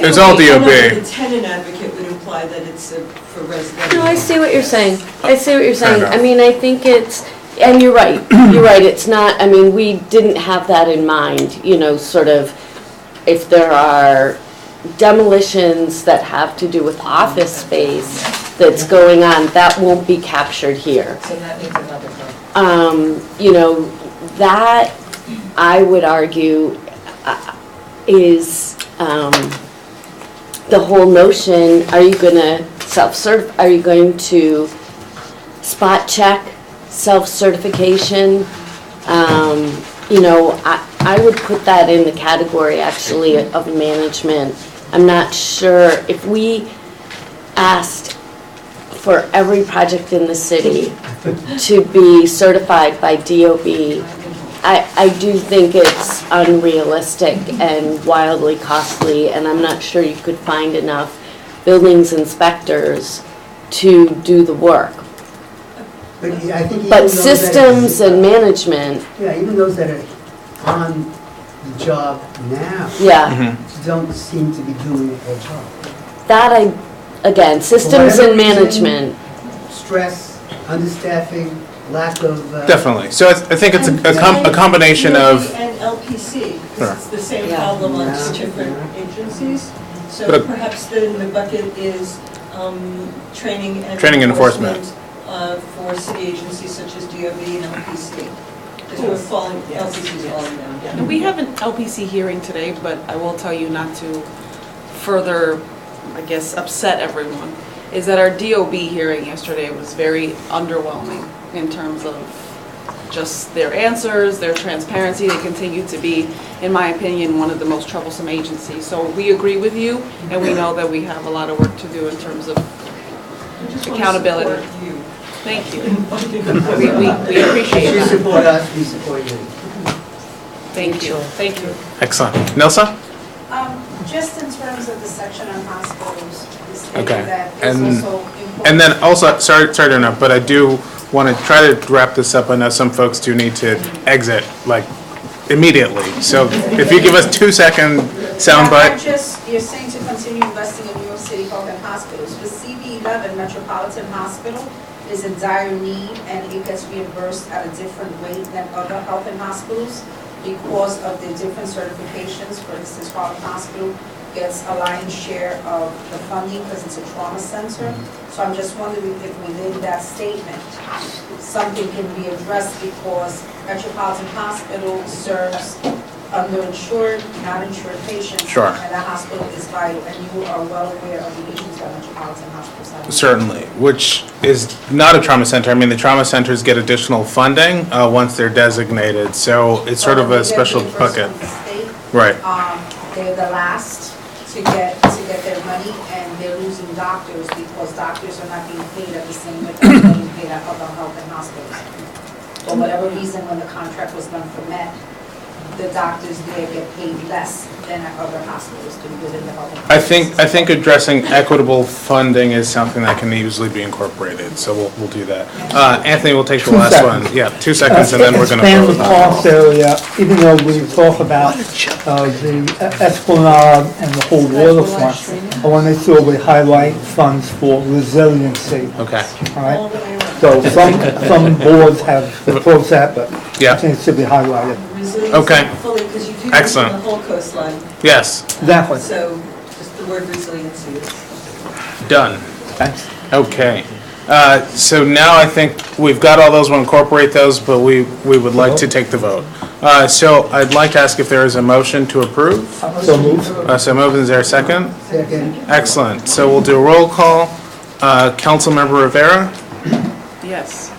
It's all I know, DOB. but the tenant advocate would imply that it's for residential. No, I see what you're saying. I see what you're saying. enough. I mean, I think it's, and you're right, you're right, it's not, I mean, we didn't have that in mind, sort of, if there are demolitions that have to do with office space that's going on, that won't be captured here. So that needs another vote. That, I would argue, is the whole notion, are you gonna are you going to spot check, self-certification? I would put that in the category actually of management. I'm not sure if we asked for every project in the city to be certified by DOB, I do think it's unrealistic and wildly costly, and I'm not sure you could find enough buildings inspectors to do the work. But I think even But those that systems and management, Yeah, even those that are on the job now yeah, don't seem to be doing a good job. that again, systems whatever and reason- management. Stress, understaffing, lack of. Definitely. So I think it's a combination of, And LPC, Sure. because it's the same Yeah. problem on Yeah. two different agencies. So But- perhaps then the bucket is training and Training and enforcement. For city agencies such as DOB and LPC. Because we're falling, LPC's falling down. And we have an LPC hearing today, but I will tell you not to further, I guess, upset everyone, is that our DOB hearing yesterday was very underwhelming in terms of just their answers, their transparency. They continue to be, in my opinion, one of the most troublesome agencies. So we agree with you, and we know that we have a lot of work to do in terms of We just want to accountability. support you. Thank you. We appreciate If you that. support us, we support you. Thank you. Thank you. excellent. Nilsa? Just in terms of the section on hospitals, this thing Okay. that is And- also important. And then also, sorry to interrupt, but I do want to try to wrap this up. I know some folks do need to exit, like, immediately. So if you give us 2-second soundbite. You're saying to continue investing in New York City Health and Hospitals. For CB11, Metropolitan Hospital is in dire need, and it gets reimbursed at a different rate than other health and hospitals because of the different certifications. For instance, Harvard Hospital gets a lion's share of the funding because it's a trauma center. So I'm just wondering if within that statement, something can be addressed because Metropolitan Hospital serves underinsured, not insured patients. Sure. And that hospital is vital, and you are well aware of the issues that Metropolitan Hospitals have. Certainly, which is not a trauma center. I mean, the trauma centers get additional funding once they're designated, so it's sort of a special bucket. Right. They're the last to get their money, and they're losing doctors because doctors are not being paid at the same rate that they're being paid at other health and hospitals. For whatever reason, when the contract was done for Met, the doctors there get paid less than at other hospitals within the health and hospitals. I think addressing equitable funding is something that can easily be incorporated, so we'll do that. Anthony will take the 2 last one. seconds. Yeah, 2 seconds, and then we're gonna Expand vote. the cost area, even though we talk about the Esplanade and the whole waterfront, I want to make sure we highlight funds for resiliency, Okay, all right? So some boards have approached that, but I yeah, think it should be highlighted. Resilience Okay. fully, because you do Excellent. mention the whole coastline. yes, Exactly. So just the word resiliency is. done. Thanks. Okay. So now I think we've got all those, we'll incorporate those, but we would like to take the vote. So I'd like to ask if there is a motion to approve. So moved. So moved, is there a second? Second, Excellent. So we'll do a roll call. Councilmember Rivera, Yes.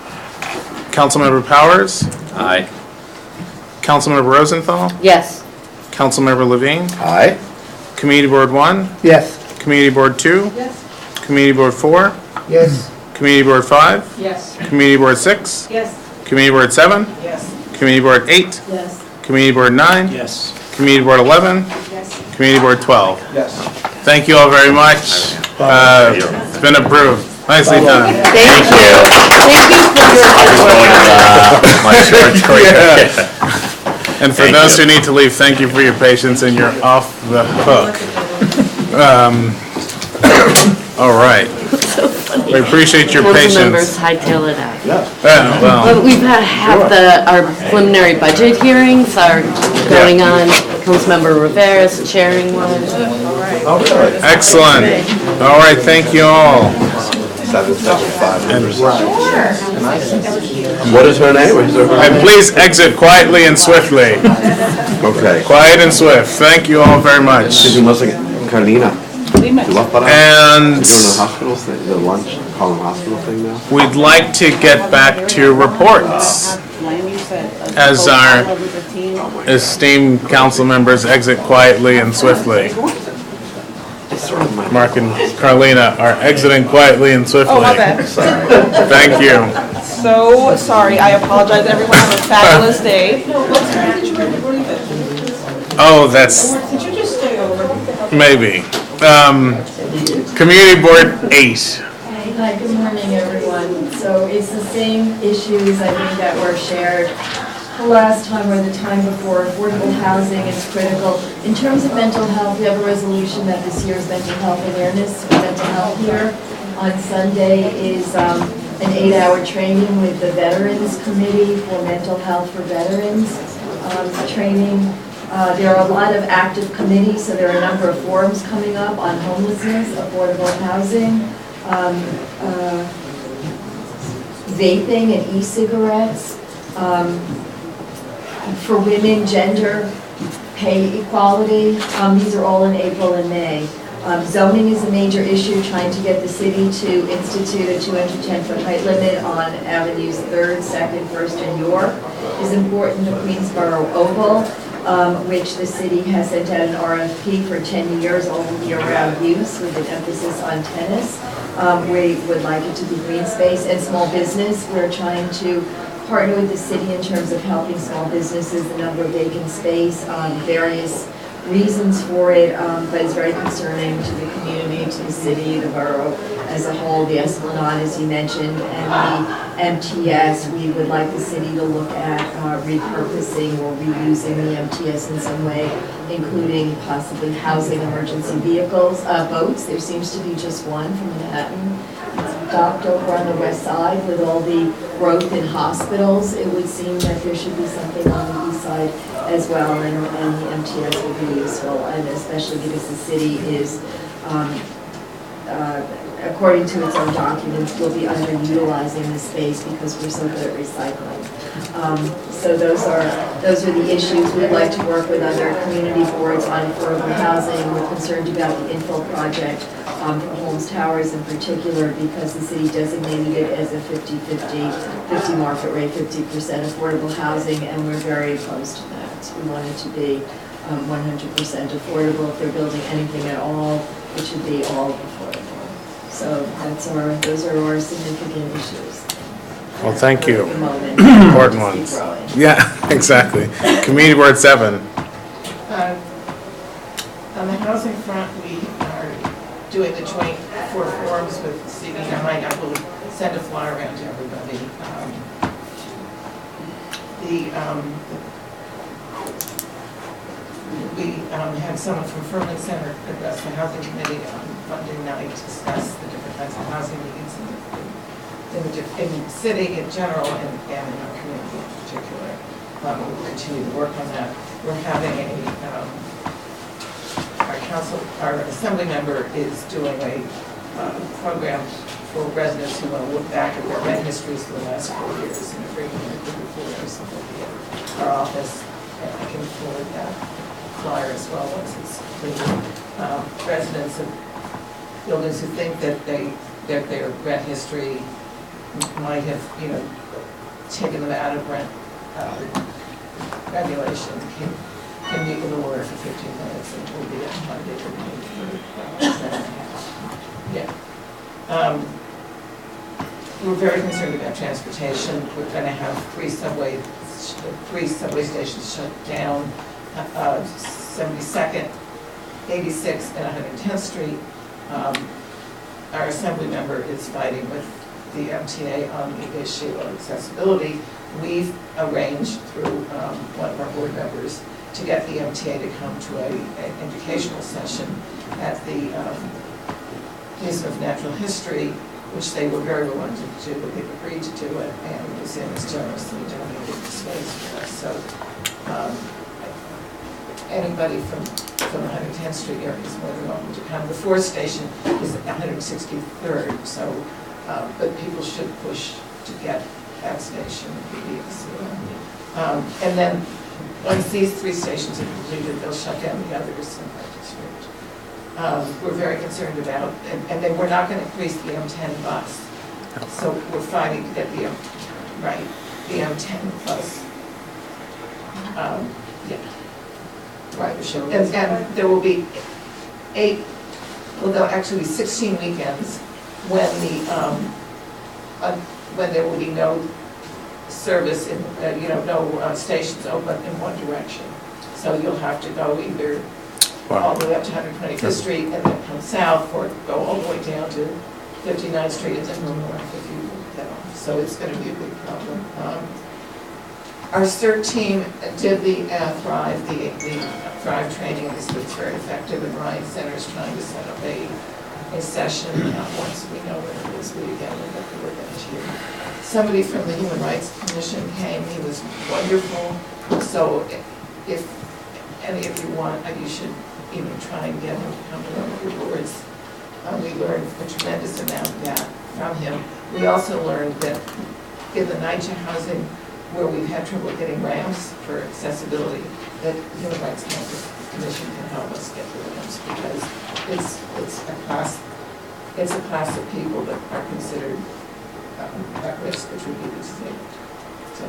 Councilmember Powers, Aye. Councilmember Rosenthal, Yes. Councilmember Levine, Aye? Community Board 1, Yes. Community Board 2, Yes. Community Board 4, yes, Community Board 5, Yes. Community Board 6, Yes. Community Board 7, Yes. Community Board 8, Yes. Community Board 9, Yes. Community Board 11, Yes. Community Board 12. Yes. Thank you all very much. It's been approved. Nicely done. Thank you. Thank you for your hard work. My short career. And for Thank those you. who need to leave, thank you for your patience, and you're off the hook. All right. We appreciate your Council members patience. hightail it out. Yeah, well, Well, we've had our preliminary budget hearings are going on. Councilmember Rivera's chairing one. excellent. All right, thank you all. 775. And What is her name? What is her and please exit quietly and swiftly. Okay. Quiet and swift. Thank you all very much. Seguimos en Carolina. ¿Tú vas para And doing the hospital thing, the lunch, Harlem Hospital thing now? we'd like to get back to reports as our esteemed council members exit quietly and swiftly. Mark and Carlina are exiting quietly and swiftly. Oh, my bad. Thank you. So sorry. I apologize, everyone. Have a fabulous day. Oh, that's Did you just stay over? maybe. Community Board 8. Hi, good morning, everyone. So it's the same issues, I think, that were shared the last time or the time before, affordable housing is critical. In terms of mental health, we have a resolution that this year's mental health awareness, mental health here on Sunday is an 8-hour training with the Veterans Committee for mental health for veterans training. There are a lot of active committees, so there are a number of forums coming up on homelessness, affordable housing, vaping and e-cigarettes, for women, gender, pay equality. These are all in April and May. Zoning is a major issue, trying to get the city to institute a 210-foot height limit on Avenues 3rd, 2nd, 1st, and York is important. The Queensborough Oval, which the city has sent out an RFP for 10 years, all year-round use with an emphasis on tennis. We would like it to be green space and small business. We're trying to partner with the city in terms of helping small businesses, the number of vacant space, various reasons for it, but it's very concerning to the community, to the city, the borough as a whole, the Esplanade, as you mentioned, and the MTS. We would like the city to look at repurposing or reusing the MTS in some way, including possibly housing emergency vehicles, boats. There seems to be just one from Manhattan. It's docked over on the west side with all the growth in hospitals. It would seem that there should be something on the east side as well, and the MTS would be useful, and especially because the city is, according to its own documents, will be underutilizing the space because we're so good at recycling. So those are the issues. We'd like to work with other community boards on affordable housing. We're concerned about the infill project for Holmes Towers in particular because the city designated it as a 50-50 market rate, 50% affordable housing, and we're very opposed to that. We want it to be 100% affordable. If they're building anything at all, it should be all affordable. So those are our significant issues. Well, thank you. At the moment. Important ones. Yeah, exactly. Community Board 7. On the housing front, we are doing the joint 4 forums with CBI. I will send a flyer around to everybody. We had someone from Furman Center address the housing committee on Monday night to discuss the different kinds of housing needs in the city in general and in our community in particular. We'll continue to work on that. We're having our assembly member is doing a program for residents who want to look back at their rent histories for the last 4 years and bringing in a good report or something to our office. And I can forward that flyer as well once it's completed. Residents of buildings who think that their rent history might have, taken them out of rent regulation can meet with a lawyer for 15 minutes and will be on Monday for Yeah. We're very concerned about transportation. We're going to have 3 subway stations shut down, 72nd, 86th, and 110th Street. Our assembly member is fighting with the MTA on the issue of accessibility. We've arranged through one of our board members to get the MTA to come to an educational session at the Museum of Natural History, which they were very willing to do. They've agreed to do it, and the museum is generously donating the space for us. So anybody from the 110th Street area is more than welcome to come. The 4th station is at 163rd, so but people should push to get that station. And then once these 3 stations are completed, they'll shut down the others in Market Street. We're very concerned about, and then we're not going to increase the M10 bus. So we're fighting to get the M10 bus. Yeah. Right, and there will be 8, well, there'll actually be 16 weekends when when there will be no service in, no stations open in one direction. So you'll have to go either all the way up to 125th Street and then come south, or go all the way down to 59th Street and then go north if you get off. So it's going to be a big problem. Our CERT team did the Thrive, the Thrive training. It's very effective, and Ryan Center is trying to set up a session. Once we know what it is, we again we're going to hear. Somebody from the Human Rights Commission came. He was wonderful. So if any of you want, you should even try and get him to come to one of your boards. We learned a tremendous amount of that from him. We also learned that in the NYCHA housing, where we've had trouble getting ramps for accessibility, that the Human Rights Commission can help us get the ramps, because it's a class of people that are considered at risk, which would be disabled. So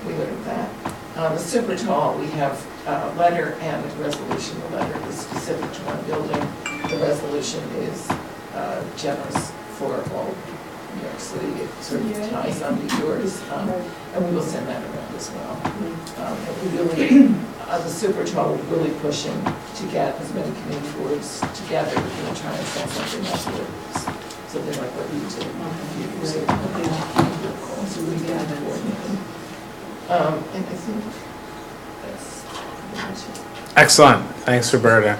we learned that. The super tall, we have a letter and a resolution. The letter is specific to one building. The resolution is generous for all New York City. It sort of ties on to yours, and we will send that around as well. And we really, the super tall, we're really pushing to get as many community boards together, try and send something that works. Something like what you did on computers. So we get that coordinated. And I think that's pretty much it. Excellent. Thanks, Roberta.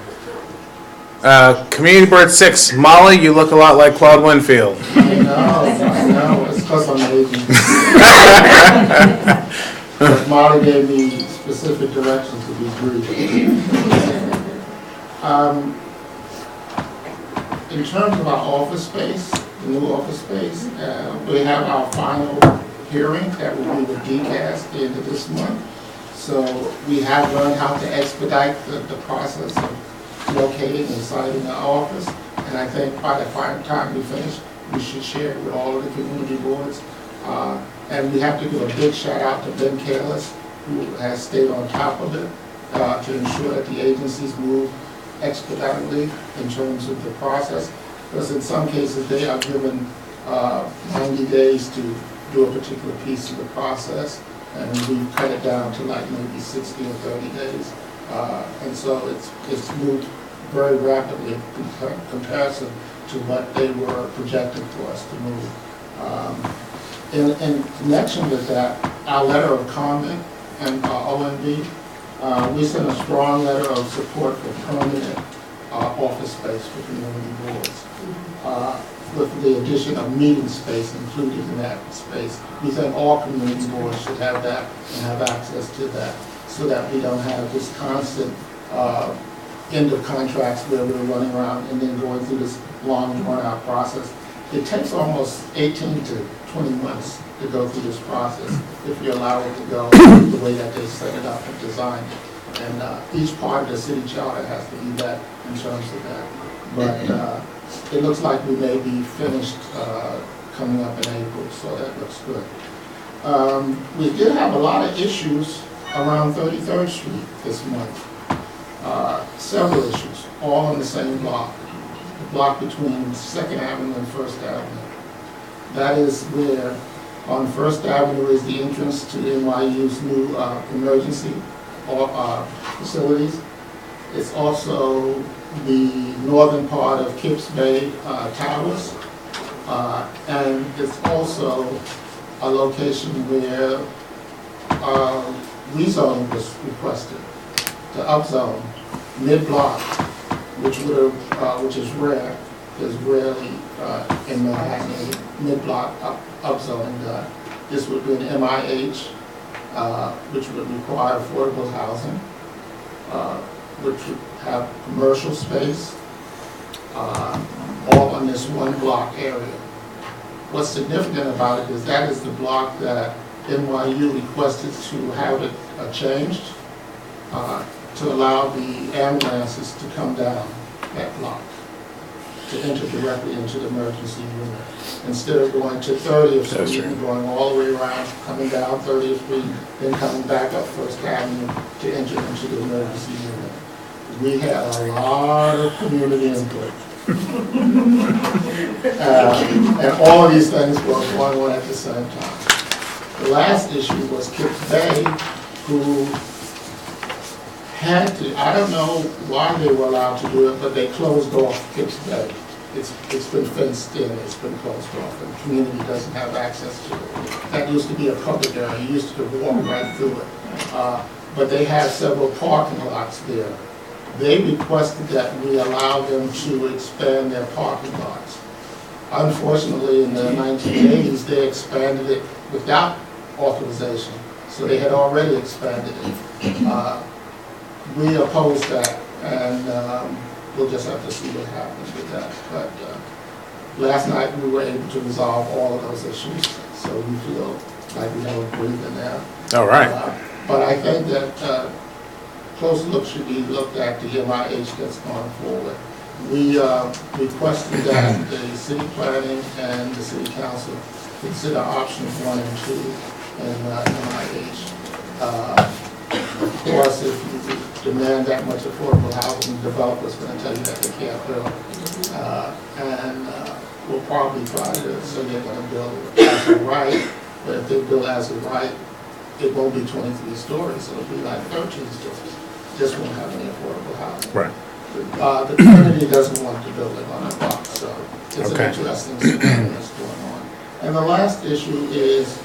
Community Board 6, Molly, you look a lot like Claude Winfield. I know. It's because I'm aging. But Molly gave me specific directions to be brief. In terms of our office space, the new office space, we have our final hearing that will be with DCAS at the end of this month. So we have learned how to expedite the process of locating and siting the office. And I think by the time we finish, we should share it with all of the community boards. And we have to do a big shout out to Ben Kalis, who has stayed on top of it to ensure that the agencies move expeditiously in terms of the process. Because in some cases, they are given 90 days to do a particular piece of the process, and we've cut it down to like maybe 60 or 30 days. And so it's moved very rapidly in comparison to what they were projected for us to move. In connection with that, our letter of comment and OMB, we sent a strong letter of support for permanent office space for community boards. With the addition of meeting space included in that space. We think all community boards should have that and have access to that, so that we don't have this constant end of contracts where we're running around and then going through this long drawn out process. It takes almost 18 to 20 months to go through this process if you allow it to go the way that they set it up and designed it. And each part of the city charter has to be that in terms of that. But it looks like we may be finished coming up in April, so that looks good. We did have a lot of issues around 33rd Street this month. Several issues, all on the same block. The block between 2nd Avenue and 1st Avenue. That is where on 1st Avenue is the entrance to NYU's new emergency facilities. It's also the northern part of Kips Bay Towers, and it's also a location where rezoning was requested to upzone mid-block, which is rare. There's rarely in Manhattan mid-block upzoning done. This would be an MIH, which would require affordable housing, which would have commercial space, all on this one block area. What's significant about it is that is the block that NYU requested to have it changed to allow the ambulances to come down that block, to enter directly into the emergency unit. Instead of going to 30th Street and going all the way around, coming down 30th Street, then coming back up 1st Avenue to enter into the emergency unit. We had a lot of community input. And all of these things were going on at the same time. The last issue was Kips Bay, who had to, I don't know why they were allowed to do it, but they closed off Kips Bay. it's been fenced in, it's been closed off, and the community doesn't have access to it. That used to be a public area, you used to walk right through it. But they have several parking lots there. They requested that we allow them to expand their parking lots. Unfortunately, in the 1980s, they expanded it without authorization, so they had already expanded it. We oppose that, and we'll just have to see what happens with that. But last night, we were able to resolve all of those issues, so we feel like we have a breather now. All right. But I think that close look should be looked at the MIH that's going forward. We requested that the city planning and the city council consider options 1 and 2 in MIH. Of course, if you demand that much affordable housing, developers are going to tell you that they can't build. And we'll probably try to say they're going to build as a right, but if they build as a right, it won't be 23 stories, it'll be like 13 stories. Just won't have any affordable housing. Right. The community doesn't want the building on a block, so it's an interesting scenario that's going on. And the last issue is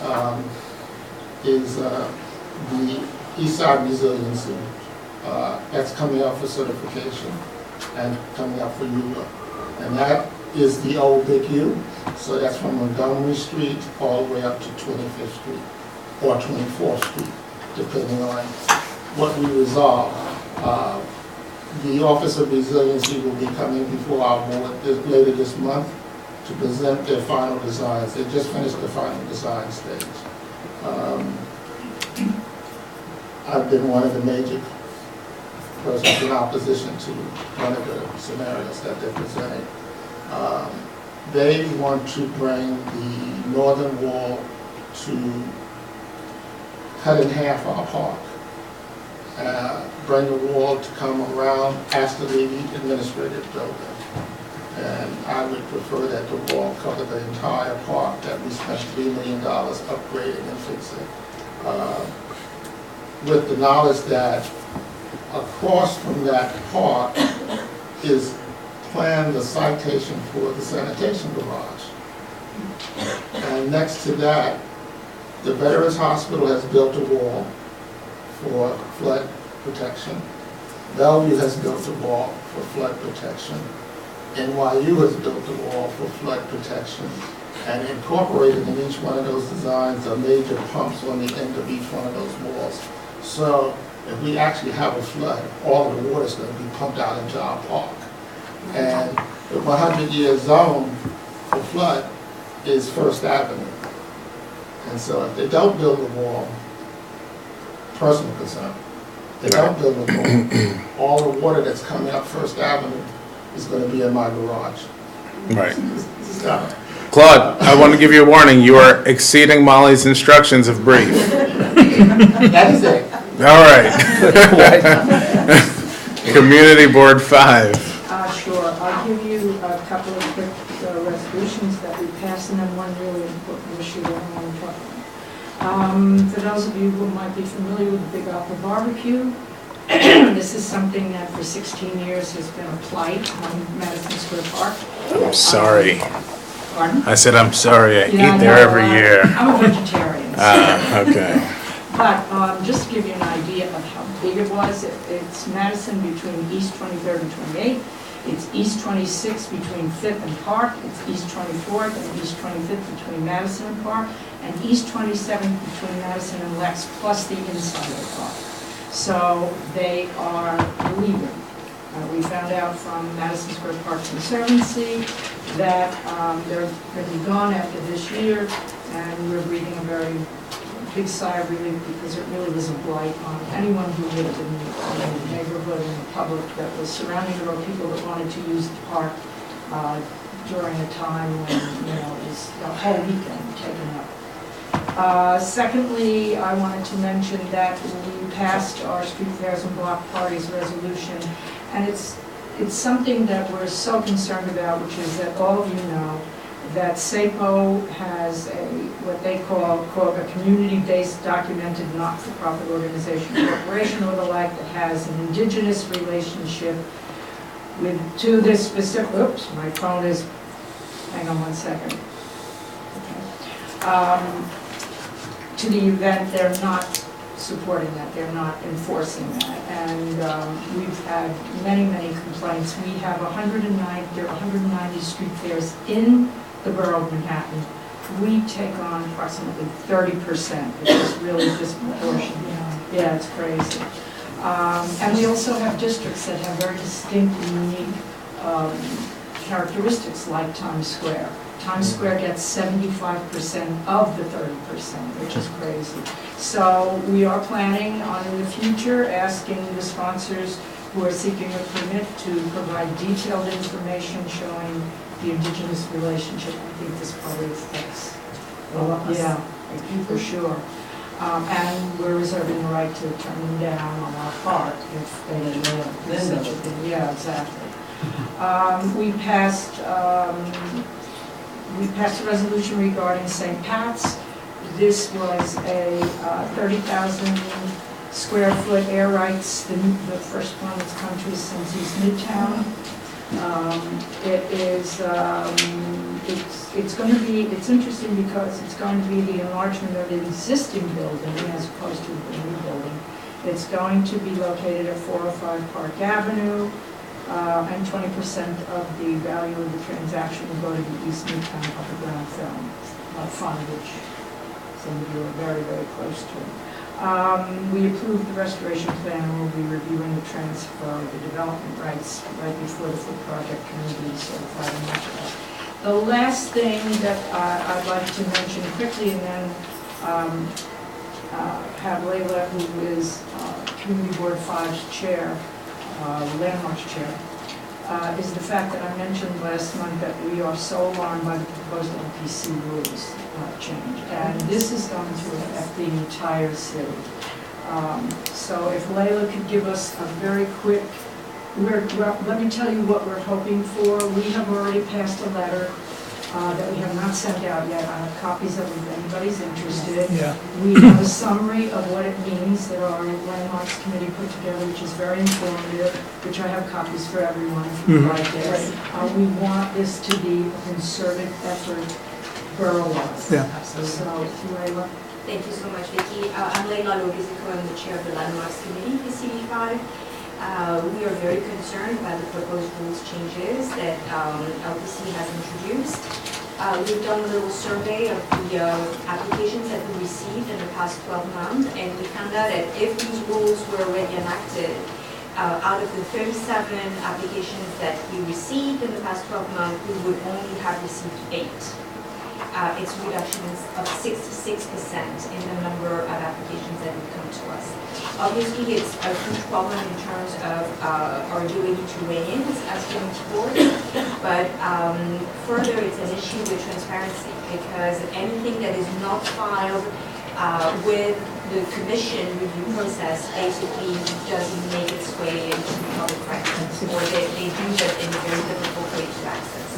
the East Side Resiliency. That's coming up for certification and coming up for ULA. And that is the old Big U. So that's from Montgomery Street all the way up to 25th Street or 24th Street, depending on what we resolve. The Office of Resiliency will be coming before our board later this month to present their final designs. They just finished the final design stage. I've been one of the major persons in opposition to one of the scenarios that they're presenting. They want to bring the northern wall to cut in half our park. Bring the wall to come around past the administrative building. And I would prefer that the wall cover the entire park that we spent $3 million upgrading and fixing. With the knowledge that across from that park is planned the citation for the sanitation garage. And next to that, the Veterans Hospital has built a wall for flood protection. Bellevue has built a wall for flood protection. NYU has built a wall for flood protection. And incorporated in each one of those designs are major pumps on the end of each one of those walls. So if we actually have a flood, all of the water is going to be pumped out into our park. And the 100-year zone for flood is First Avenue. And so if they don't build a wall, personal concern, they don't build a wall, all the water that's coming up First Avenue is going to be in my garage. Right. So, Claude, I want to give you a warning. You are exceeding Molly's instructions of brief. that is it. All right. Community Board 5. Sure. I'll give you a couple of quick resolutions that we passed, and then one really important issue that I want to talk about. For those of you who might be familiar with the Big Apple Barbecue, this is something that for 16 years has been a plight on Madison Square Park. I'm sorry. Pardon? I said I'm sorry. I Yeah, eat there every year. I'm a vegetarian. Okay. But just to give you an idea of how big it was, it's Madison between East 23rd and 28th. It's East 26th between 5th and Park. It's East 24th and East 25th between Madison and Park. And East 27th between Madison and Lex, plus the inside of the park. So they are leaving. We found out from Madison Square Park Conservancy that they're going to be gone after this year, and we're breathing a very big sigh of relief because it really was a blight on anyone who lived in the neighborhood and the public that was surrounding it, or people that wanted to use the park during a time when, it was the whole weekend taken up. Secondly, I wanted to mention that we passed our Street Fairs and Block Parties resolution, and it's something that we're so concerned about, which is that all of you know that SAPO has what they call, quote, a community-based documented not-for-profit organization, corporation, or the like, that has an indigenous relationship to this specific, oops, my phone is, hang on one second. To the event, they're not supporting that, they're not enforcing that. And we've had many, many complaints. We have 109, there are 190 street fairs in the borough of Manhattan. We take on approximately 30%, which is really disproportionate. Yeah, it's crazy. And we also have districts that have very distinct and unique characteristics like Times Square. Times Square gets 75% of the 30%, which is crazy. So we are planning on in the future asking the sponsors who are seeking a permit to provide detailed information showing the indigenous relationship. I think this probably affects. Yeah, for sure. And we're reserving the right to turn them down on our part if they do such a thing. Yeah, exactly. We passed a resolution regarding St. Pat's. This was a 30,000 square foot air rights, the first one that's come to us since East Midtown. It's going to be, it's interesting because it's going to be the enlargement of the existing building as opposed to the new building. It's going to be located at 405 Park Avenue, and 20% of the value of the transaction will go to the East Midtown Upper Ground Film Fund, which some of you are very, very close to. We approved the restoration plan and we'll be reviewing the transfer of the development rights right before the full project can be certified and much of that. The last thing that I'd like to mention quickly and then have Layla, who is Community Board 5's chair, Landmarks chair, is the fact that I mentioned last month that we are so alarmed by the proposed LPC rules change. And this is going to affect the entire city. So if Layla could give us a very quick, let me tell you what we're hoping for. We have already passed a letter that we have not sent out yet. I have copies of it if anybody's interested. Yeah. We have a summary of what it means that our Landmarks Committee put together, which is very informative, which I have copies for everyone if you'd like this. We want this to be a concerted effort borough-wise. Yeah. So, Layla. Thank you so much, Vicki. I'm Layla Logizico. I'm the chair of the Landmarks Committee for CD5. We are very concerned about the proposed rules changes that LPC has introduced. We've done a little survey of the applications that we received in the past 12 months, and we found out that if these rules were already enacted, out of the 37 applications that we received in the past 12 months, we would only have received 8. It's a reduction of 66% in the number of applications that would come to us. Obviously, it's a huge problem in terms of our ability to weigh in as community board, but further, it's an issue with transparency because anything that is not filed with the commission review process basically doesn't make its way into the public records, or they do that in a very difficult way to access.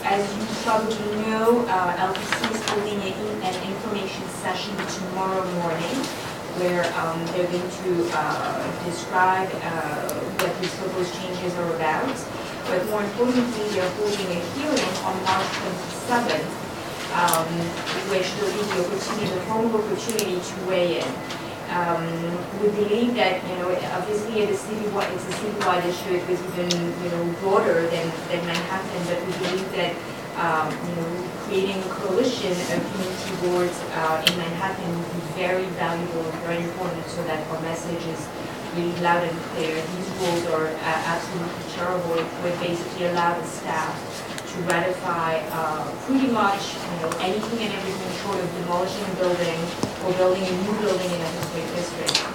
As you probably know, LPC is holding an information session tomorrow morning where they're going to describe what these proposed changes are about. But more importantly, they're holding a hearing on March 27th, which will be the formal opportunity to weigh in. We believe that, obviously it's a citywide issue. It was even, broader than Manhattan, but we believe that, creating a coalition of community boards in Manhattan would be very valuable and very important so that our message is really loud and clear. These rules are absolutely terrible. It would basically allow the staff to ratify pretty much anything and everything short of demolishing a building or building a new building in a historic district.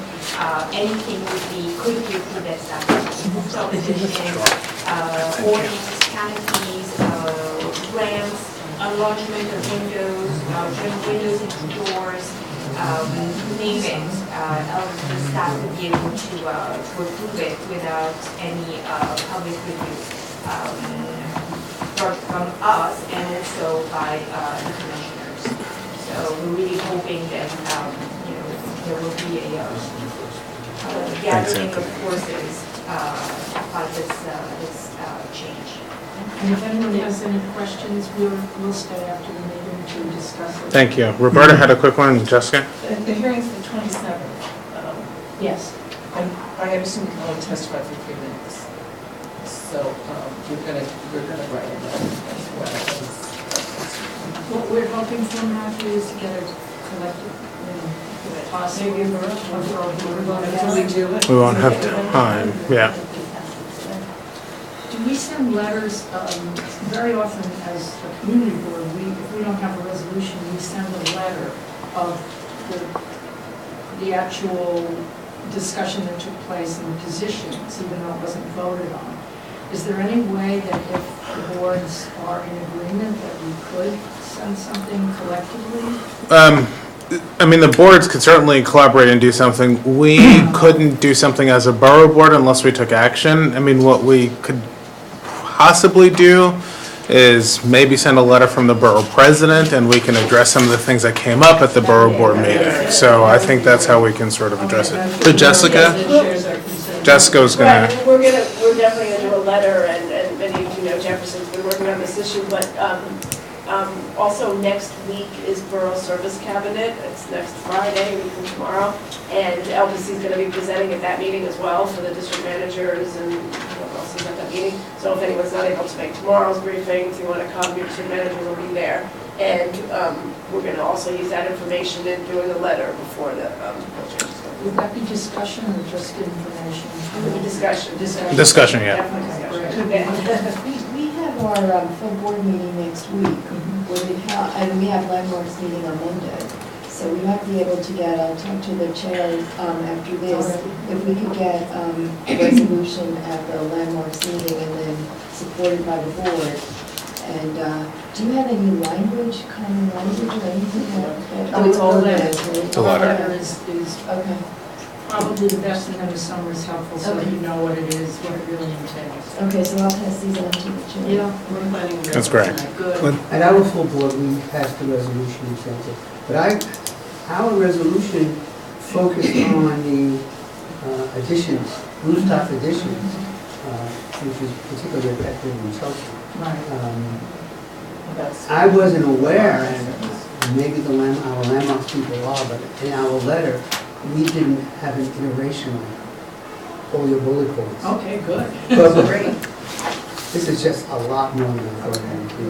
Anything could be approved as that. Subdivision, ordinance, canopies, ramps, enlargement of windows, turning windows into doors, name it. The staff would be able to approve it without any public review. From us and also by the commissioners. So we're really hoping that there will be a gathering of forces part of this change. And if anyone has any questions, we'll stay after the meeting to discuss it. Thank you. Roberta had a quick one. Jessica? The hearing's the 27th. Yes. And I understand you can only testify for 3 minutes. So we're gonna write a letter as well. What we're hoping for, Matthew, is to get it collected, possibly Until we do it. We won't have time. Yeah. Do we send letters, very often as a community board, if we don't have a resolution, we send a letter of the actual discussion that took place and the positions, even though it wasn't voted on. Is there any way that if the boards are in agreement that we could send something collectively? I mean, the boards could certainly collaborate and do something. We couldn't do something as a borough board unless we took action. I mean, what we could possibly do is maybe send a letter from the borough president and we can address some of the things that came up at the borough board meeting. So I think that's how we can sort of address it. So Jessica? Jessica's gonna... Right, we're definitely gonna do a letter, and many of you know Jefferson's been working on this issue, but also next week is Borough Service Cabinet. It's next Friday, a week from tomorrow, and LBC is gonna be presenting at that meeting as well for the district managers and whoever else is at that meeting. So if anyone's not able to make tomorrow's briefing, if you wanna come, your district manager will be there. And we're gonna also use that information in doing a letter before the changes. Would that be discussion or just information? It would be discussion. Discussion, yeah. We have our full board meeting next week, and we have landmarks meeting on Monday. So we might be able to get, I'll talk to the chair after this, if we could get a resolution at the landmarks meeting and then supported by the board. And do you have any language, common language or anything like that? It's all letter. The letter. Letter is okay. Probably the best, and then the summary is helpful, so that you know what it is, what it really entails. Okay, so I'll pass these on to the chair. Yeah, we're planning. That's great. Good. At our full board, we passed the resolution and sent it. But our resolution focused on the additions, rooftop additions, which is particularly effective in Chelsea. I wasn't aware, and maybe our landmarks people are, but in our letter, we didn't have an iteration on all your bullet points. Okay, good. But Great. this is just a lot more than I thought.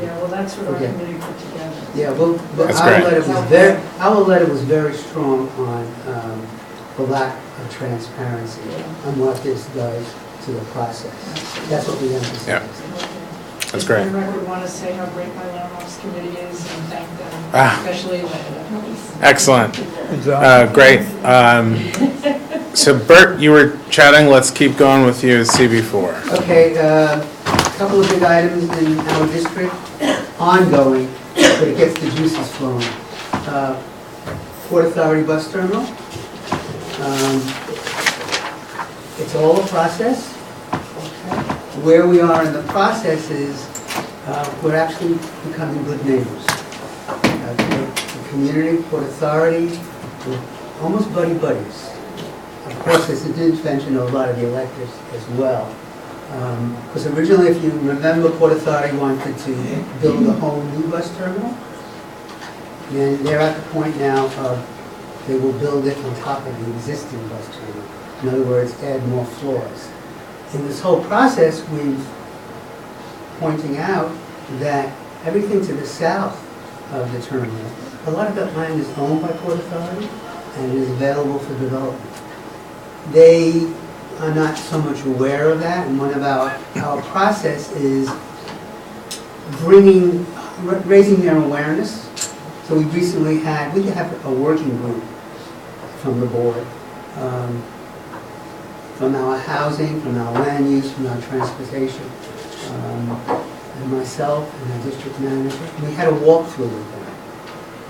Yeah, well, that's what our committee put together. Yeah, well, but our letter was very strong on the lack of transparency on what this does to the process. That's what we emphasize. Yeah. That's great. For the record, want to say how great my landmarks committee is and thank them, especially Linda. Excellent. Great. So Bert, you were chatting. Let's keep going with you, CB4. Okay, a couple of big items in our district, ongoing, but it gets the juices flowing. Port Authority Bus Terminal. It's all a process. Where we are in the process is we're actually becoming good neighbors. The community, Port Authority, we're almost buddy-buddies. Of course, there's an intervention of a lot of the electors as well. Because originally, if you remember, Port Authority wanted to build a whole new bus terminal. And they're at the point now of they will build it on top of the existing bus terminal. In other words, add more floors. In this whole process, we're pointing out that everything to the south of the terminal, a lot of that land is owned by Port Authority and is available for development. They are not so much aware of that, and one of our process is raising their awareness. So we have a working group from the board, from our housing, from our land use, from our transportation, and myself and our district manager. We had a walkthrough with them.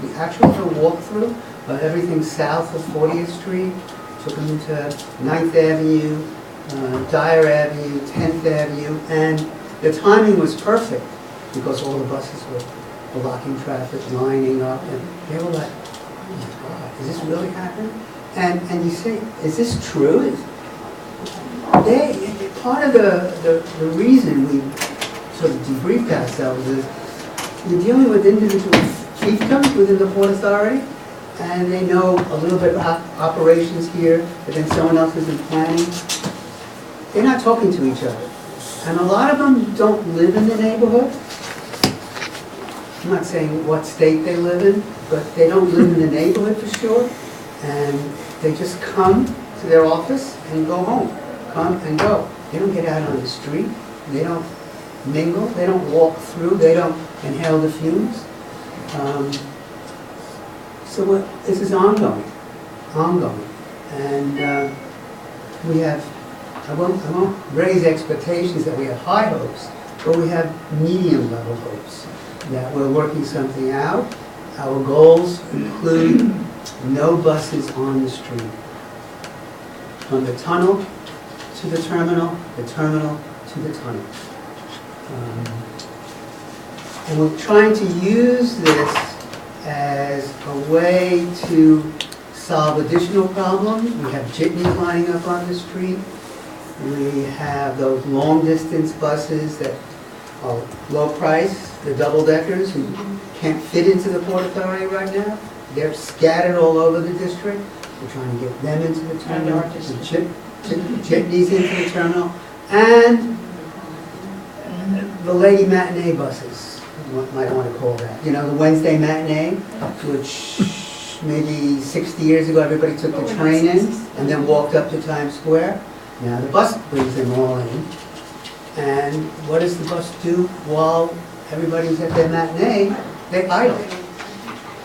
We actually had a walkthrough of everything south of 40th Street, took them to 9th Avenue, Dyer Avenue, 10th Avenue, and the timing was perfect because all the buses were blocking traffic, lining up, and they were like, oh my God, is this really happening? And you say, is this true? part of the reason we sort of debriefed ourselves is we're dealing with individual fiefdoms within the Port Authority, and they know a little bit about operations here, but then someone else is in planning. They're not talking to each other. And a lot of them don't live in the neighborhood. I'm not saying what state they live in, but they don't live in the neighborhood for sure. And they just come to their office and go home. Come and go. They don't get out on the street. They don't mingle. They don't walk through. They don't inhale the fumes. So this is ongoing. And we have, I won't raise expectations that we have high hopes, but we have medium level hopes that we're working something out. Our goals include no buses on the street. From the tunnel to the terminal to the tunnel. And we're trying to use this as a way to solve additional problems. We have jitneys lining up on the street. We have those long-distance buses that are low price, the double-deckers who can't fit into the Port Authority right now. They're scattered all over the district. We're trying to get them into the terminal, the jitneys into the terminal, and the lady matinee buses, you might want to call that. You know, the Wednesday matinee, which maybe 60 years ago everybody took the train in and then walked up to Times Square. Now the bus brings them all in. And what does the bus do while everybody's at their matinee? They idle.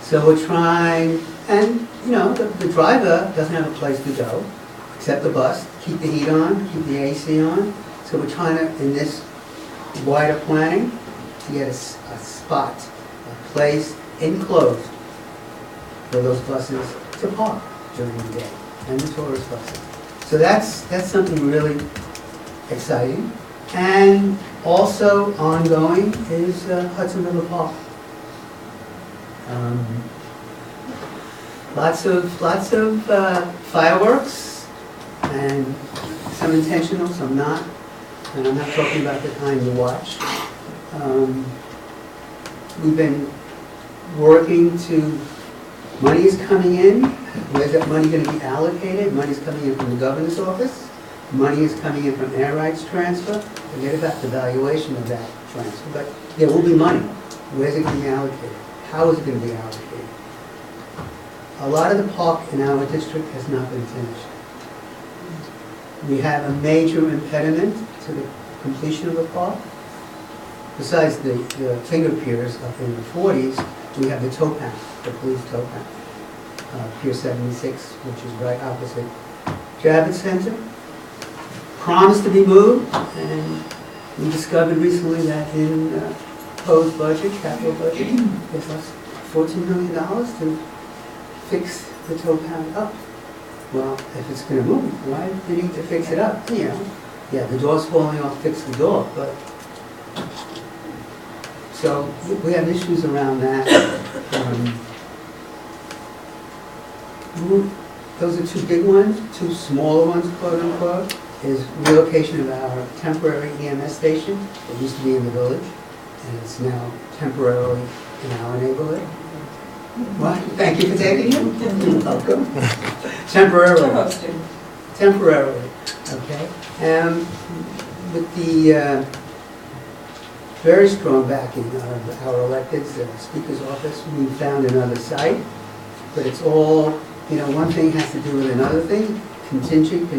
So we're trying, and you know, the driver doesn't have a place to go except the bus, keep the heat on, keep the AC on. So we're trying to, in this wider planning, to get a spot, a place enclosed for those buses to park during the day, and the tourist buses. So that's something really exciting. And also ongoing is Hudson River Park. Lots of fireworks, and some intentional, some not. And I'm not talking about the kind you watch. We've been working to, money is coming in. Where's that money going to be allocated? Money's coming in from the governor's office. Money is coming in from air rights transfer. Forget about the valuation of that transfer, but there will be money. Where's it going to be allocated? How is it going to be allocated? A lot of the park in our district has not been finished. We have a major impediment to the completion of the park. Besides the finger piers up in the 40s, we have the tow path, the police tow path. Pier 76, which is right opposite Javits Center. Promised to be moved, and we discovered recently that in proposed budget, capital budget, it's us $14 million to fix the tow path up. Well, if it's going to move, why do you need to fix it up? You know, yeah, the door's falling off, fix the door, but so we have issues around that. Those are two big ones. Two smaller ones, quote unquote, is relocation of our temporary EMS station. It used to be in the village, and it's now temporarily in our neighborhood. Well, thank you for taking it. You're welcome. Temporarily. Temporarily, okay. With the very strong backing of our electeds, the Speaker's office, we found another site, but it's all, you know, one thing has to do with another thing, contingent.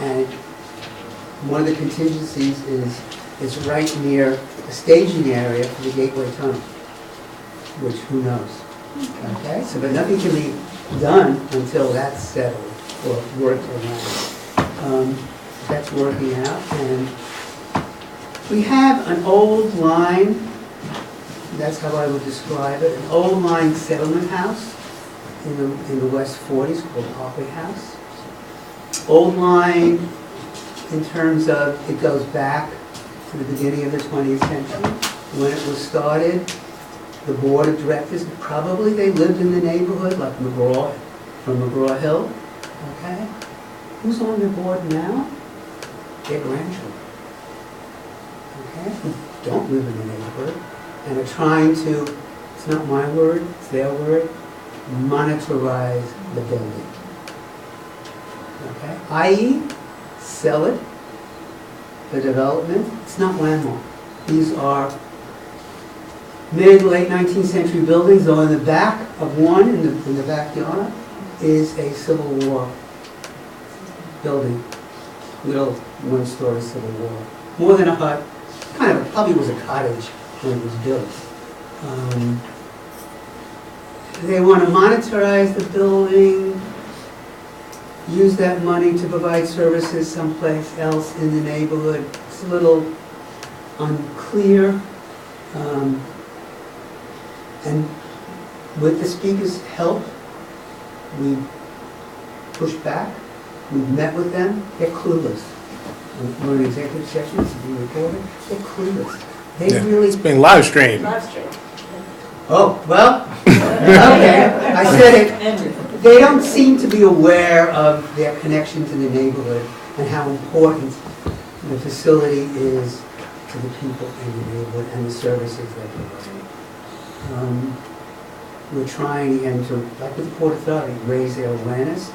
And one of the contingencies is it's right near a staging area for the Gateway Tunnel, which who knows, okay? So, but nothing can be done until that's settled or worked around. That's working out, and we have an old line, that's how I would describe it, an old line settlement house in the West 40s called Parkway House. Old line in terms of it goes back to the beginning of the 20th century. When it was started, the board of directors, probably they lived in the neighborhood, like McGraw, from McGraw Hill, okay? Who's on the board now? their grandchildren, okay, who don't live in the neighborhood and are trying to, it's not my word, it's their word, monetize the building. Okay, i.e., sell it, the development, it's not landmark. These are mid-late 19th century buildings, though in the back of one, in the backyard, is a Civil War building, little one-story Civil War. More than a hut, kind of, probably was a cottage when it was built. They want to monetize the building, use that money to provide services someplace else in the neighborhood. It's a little unclear. And with the speaker's help, we pushed back, we've met with them, they're clueless. We're in executive session, it's being recorded, they're clueless. They really... It's being live streamed. Live stream. Oh, well, okay, I said it. They don't seem to be aware of their connection to the neighborhood and how important the facility is to the people in the neighborhood and the services they provide. We're trying again to, like with the Port Authority, raise their awareness.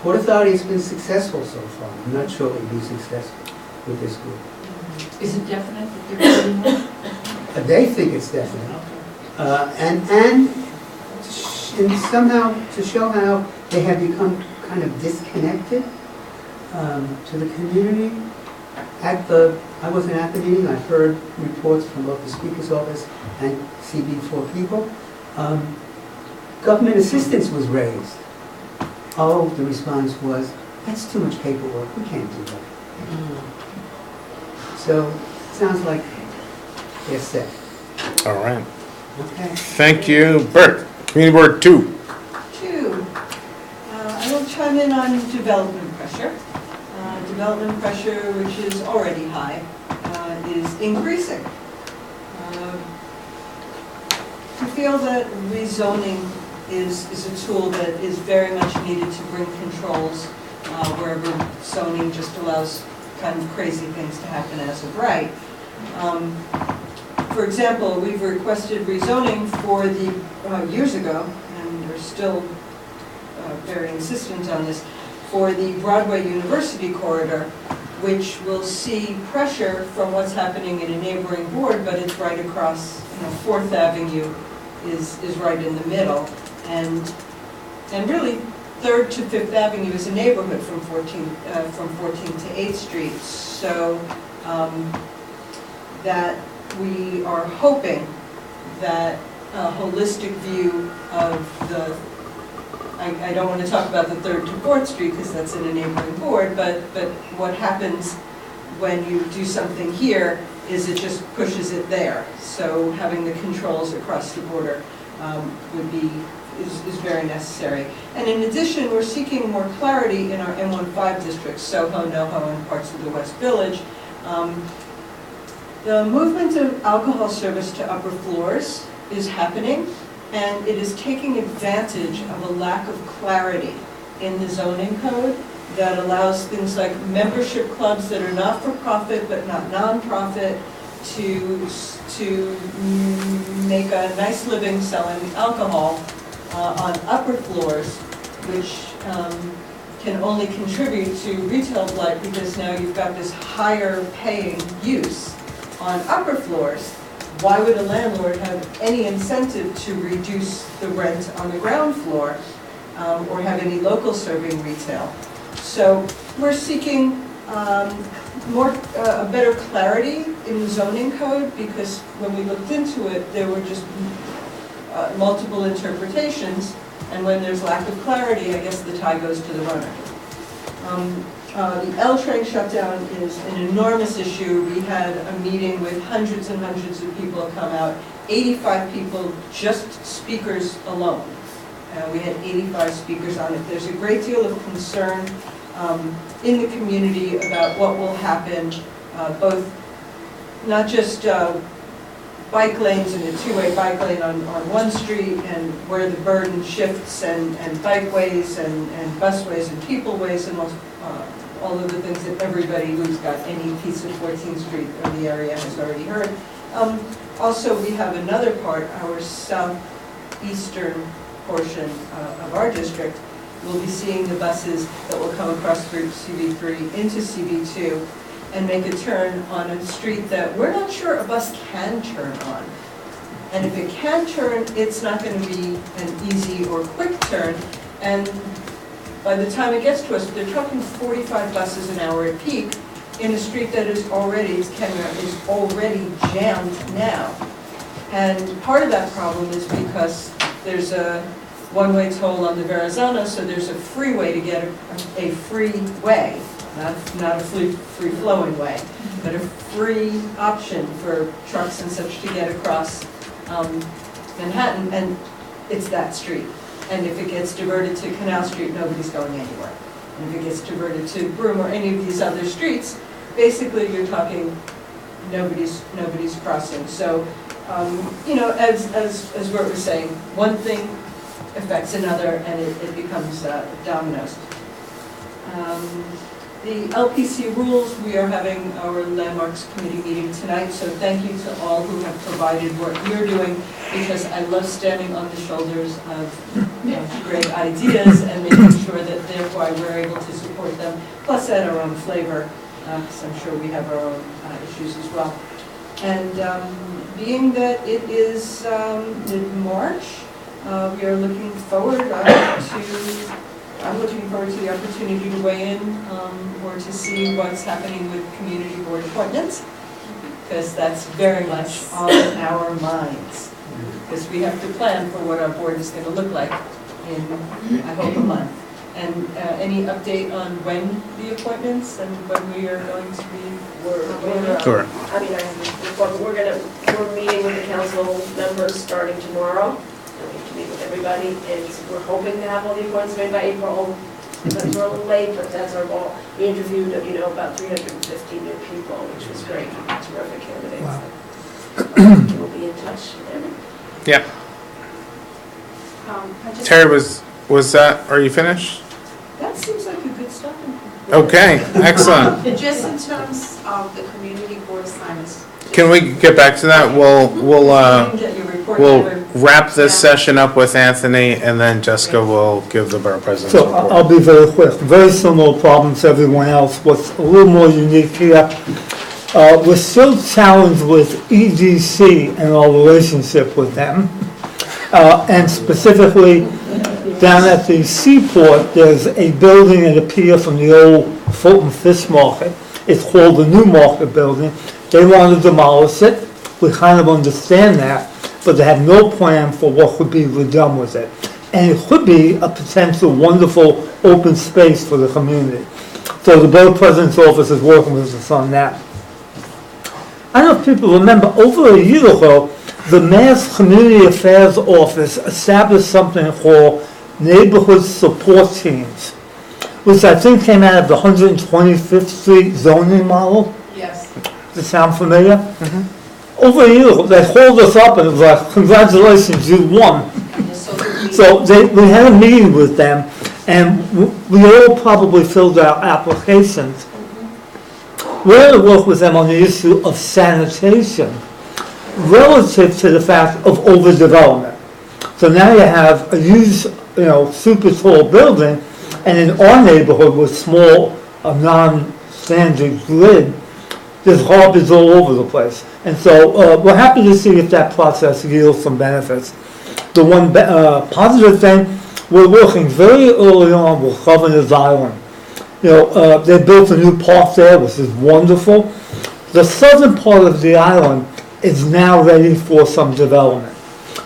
Port Authority has been successful so far. I'm not sure it will be successful with this group. Is it definite that they're doing that? They think it's definite. And somehow to show how they have become kind of disconnected to the community. I wasn't at the meeting, I've heard reports from both the Speaker's Office and CB4 people. Government assistance was raised. Oh, the response was, that's too much paperwork, we can't do that. So, it sounds like they're set. All right. Okay. Thank you. Bert, Community Board 2. I will chime in on development pressure. Development pressure, which is already high, is increasing. We feel that rezoning is a tool that is very much needed to bring controls wherever zoning just allows kind of crazy things to happen as of right. For example, we've requested rezoning for the, years ago, and we're still very insistent on this, for the Broadway University corridor, which will see pressure from what's happening in a neighboring ward, but it's right across, 4th Avenue is right in the middle. And really, 3rd to 5th Avenue is a neighborhood from 14th to 8th Street. So that we are hoping that a holistic view of the, I don't want to talk about the 3rd to 4th Street because that's in a neighboring ward, but what happens when you do something here is it just pushes it there. So having the controls across the border is very necessary. And in addition, we're seeking more clarity in our M15 districts, Soho, NoHo, and parts of the West Village. The movement of alcohol service to upper floors is happening, and it is taking advantage of a lack of clarity in the zoning code that allows things like membership clubs that are not for profit but not nonprofit to make a nice living selling alcohol on upper floors, which can only contribute to retail blight because now you've got this higher paying use on upper floors. Why would a landlord have any incentive to reduce the rent on the ground floor or have any local serving retail? So we're seeking a better clarity in the zoning code because when we looked into it, there were just multiple interpretations, and when there's lack of clarity, I guess the tie goes to the runner. The L train shutdown is an enormous issue. We had a meeting with hundreds and hundreds of people come out, 85 people, just speakers alone. We had 85 speakers on it. There's a great deal of concern in the community about what will happen, both not just bike lanes and a two-way bike lane on one street and where the burden shifts and bikeways and busways and peopleways and all of the things that everybody who's got any piece of 14th Street or the area has already heard. Also, we have another part, our southeastern portion of our district. We'll be seeing the buses that will come across through CB3 into CB2 and make a turn on a street that we're not sure a bus can turn on. And if it can turn, it's not going to be an easy or quick turn. And by the time it gets to us, they're talking 45 buses an hour at peak in a street that is already, as Kenya, is already jammed now. And part of that problem is because there's a one-way toll on the Verrazano, so there's a freeway to get a free way, not a free-flowing way, but a free option for trucks and such to get across Manhattan, and it's that street. And if it gets diverted to Canal Street, nobody's going anywhere. And if it gets diverted to Broome or any of these other streets, basically you're talking nobody's crossing. So, you know, as Wirt was saying, one thing affects another, and it becomes dominoes. The LPC rules, we are having our Landmarks Committee meeting tonight, so thank you to all who have provided what you're doing, because I love standing on the shoulders of great ideas and making sure that thereby we're able to support them, plus add our own flavor, because I'm sure we have our own issues as well. And being that it is mid-March, we are looking forward I'm looking forward to the opportunity to weigh in or to see what's happening with community board appointments, because that's very much on our minds. Because we have to plan for what our board is going to look like in, I hope, a month. And any update on when the appointments and when we are going to be? Sure. I mean, we're meeting with the council members starting tomorrow. We have to meet with everybody, and we're hoping to have all the appointments made by April. Sometimes we're a little late, but that's our goal. We interviewed, about 350 new people, which was great, terrific candidates. Wow. We'll be in touch. Yep. Terry, was that, are you finished? That seems like a good start. Okay, excellent. Just in terms of the community board assignments. Can we get back to that? We'll wrap this session up with Anthony, and then Jessica will give the borough president's So report. I'll be very quick. Very similar problems to everyone else. What's a little more unique here, we're still challenged with EDC and our relationship with them. And specifically, down at the seaport, there's a building and a pier from the old Fulton Fish Market. It's called the New Market Building. They want to demolish it. We kind of understand that, but they have no plan for what could be done with it. And it could be a potential wonderful open space for the community. So the Borough President's Office is working with us on that. I don't know if people remember, over a year ago, the Mass Community Affairs Office established something called Neighborhood Support Teams, which I think came out of the 125th Street zoning model. Yes. Does it sound familiar? Mm-hmm. Over a year ago, they called us up and it was like, congratulations, you won. So we had a meeting with them, and we all probably filled out applications. We're going to work with them on the issue of sanitation relative to the fact of overdevelopment. So now you have a huge, super tall building, and in our neighborhood with small, non-standard grid, there's garbage all over the place. And so we're happy to see if that process yields some benefits. The one positive thing, we're working very early on with Governor's Island. They built a new park there, which is wonderful. The southern part of the island is now ready for some development.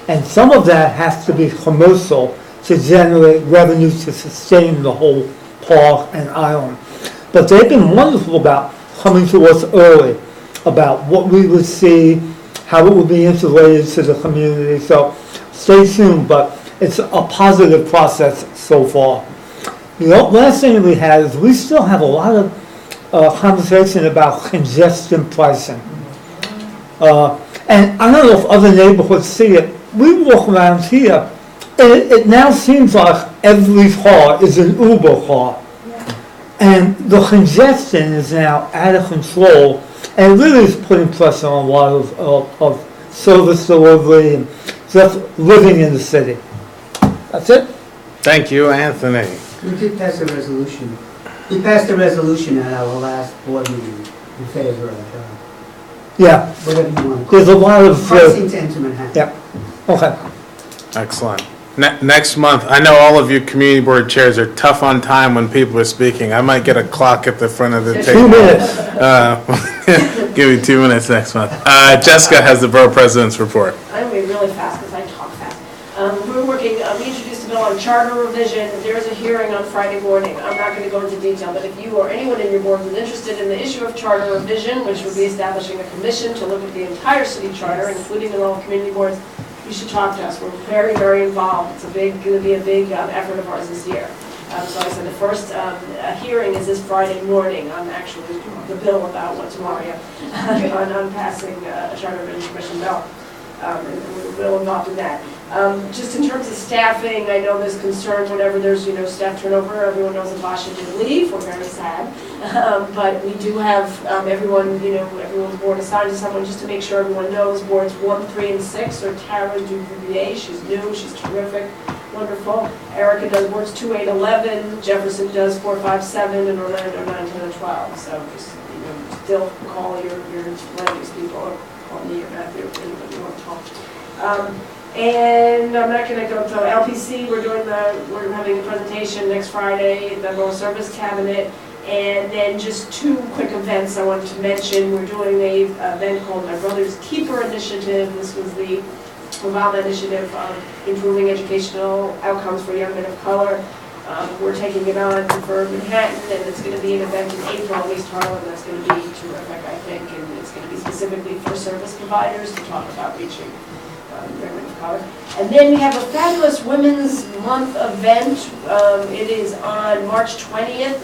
And some of that has to be commercial to generate revenue to sustain the whole park and island. But they've been wonderful about coming to us early about what we would see, how it would be integrated to the community. So stay tuned, but it's a positive process so far. Last thing we had is we still have a lot of conversation about congestion pricing. And I don't know if other neighborhoods see it. We walk around here, and it now seems like every car is an Uber car. And the congestion is now out of control, and it really is putting pressure on a lot of service delivery and just living in the city. That's it. Thank you, Anthony. We did pass a resolution. We passed a resolution at our last board meeting in favor of, Yeah. whatever you want. There's a lot of... Pricing to enter Manhattan. Yeah, okay. Excellent. Next month, I know all of you community board chairs are tough on time when people are speaking. I might get a clock at the front of the table. 2 minutes. Give me 2 minutes next month. Jessica has the borough president's report. I'm going to be really fast because I talk fast. We're working, we introduced a bill on charter revision. There's a hearing on Friday morning. I'm not going to go into detail, but if you or anyone in your board is interested in the issue of charter revision, which would be establishing a commission to look at the entire city charter, including the all community boards, you should talk to us. We're very, very involved. It's going to be a big effort of ours this year. So I said the first hearing is this Friday morning on actually the bill about what's tomorrow, on passing a charter revision commission bill. And we're real involved in that. Just in terms of staffing, I know there's concern whenever there's, staff turnover. Everyone knows that Basha did leave. We're very sad. But we do have everyone, everyone's board assigned to someone just to make sure everyone knows. Boards 1, 3, and 6 are Tara Duvier. She's new. She's terrific. Wonderful. Erica does boards 2, 8, 11. Jefferson does 4, 5, 7, and Orlando 9, 10, and 12. So just, still call your land use people or call me or Matthew if anybody you want to talk. And I'm not going to go to LPC. We're having a presentation next Friday at the Borough Service Cabinet. And then just 2 quick events I wanted to mention. We're doing an event called My Brother's Keeper Initiative. This was the Obama initiative on improving educational outcomes for young men of color. We're taking it on for Manhattan, and it's going to be an event in April in East Harlem. That's going to be terrific, I think, and it's going to be specifically for service providers to talk about reaching young men of color. And then we have a fabulous Women's Month event. It is on March 20th.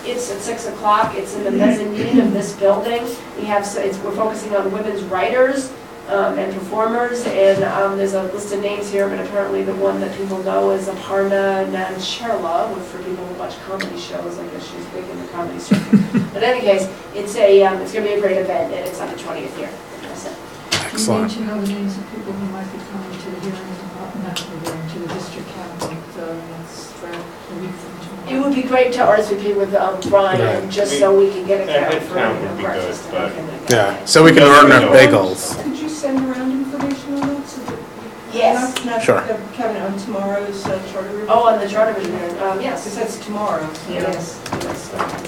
It's at 6 o'clock. It's in the mezzanine of this building. We're focusing on women's writers and performers, and there's a list of names here, but apparently the one that people know is Aparna Nancherla, which for people who watch comedy shows, I guess she's big in the comedy circuit. But in any case, it's going to be a great event, and it's on the 20th here. That's it. Excellent. Do you know the names of people who might be coming to the hearing, not to the hearing, to the district cabinet next a week from tomorrow? It would be great to RSVP with Brian, just so we can get a count for breakfast. Yeah, so we can earn our bagels. Could you send around information on that? So that Yes. Not Sure. Kevin, on tomorrow's charter review? Oh, on the charter review, yes. Because that's tomorrow. Yes.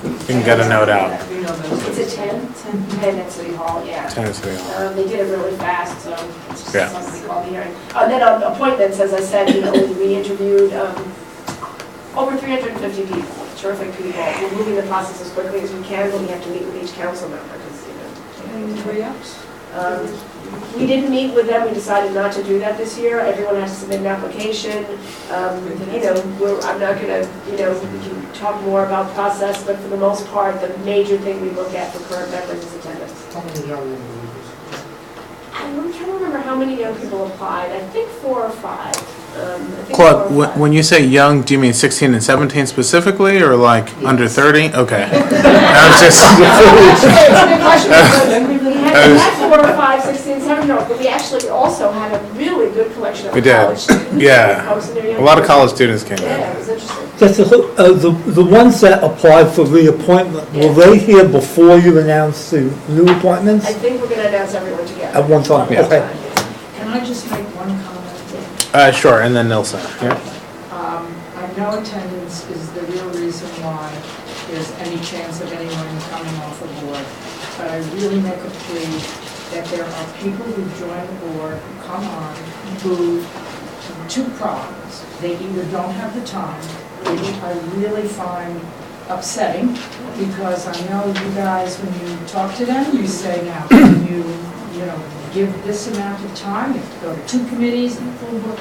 We can get a note out. It's at 10? 10 at City Hall, yeah. 10 at City Hall. They did it really fast, so it's just Yeah. something we call the hearing. And then on appointments, as I said, we interviewed over 350 people, terrific people. We're moving the process as quickly as we can, but we have to meet with each council member, because, And re-ups? We didn't meet with them, we decided not to do that this year. Everyone has to submit an application. I'm not gonna, we can talk more about process, but for the most part, the major thing we look at for current members is attendance. How many young individuals? I'm trying to remember how many young people applied. I think 4 or 5. Claude, when you say young, do you mean 16 and 17 specifically, or like under 30? Okay. I was just... We had 4 or 5, 16, 17, no, but we actually also had a really good collection of We college did, students. yeah. A lot of college students came Yeah, in. it was interesting. Just the ones that applied for reappointment, will they hear before you announce the new appointments? I think we're going to announce everyone together. At one time, Yeah. okay. Can I just make one comment? Sure, and then Nilsen. Yeah. I know attendance is the real reason why there's any chance of anyone coming off the board, but I really make a plea that there are people who join the board, who come on, who have 2 problems. They either don't have the time, which I really find upsetting, because I know you guys, when you talk to them, you say, now, can you give this amount of time, you have to go to 2 committees and a full book.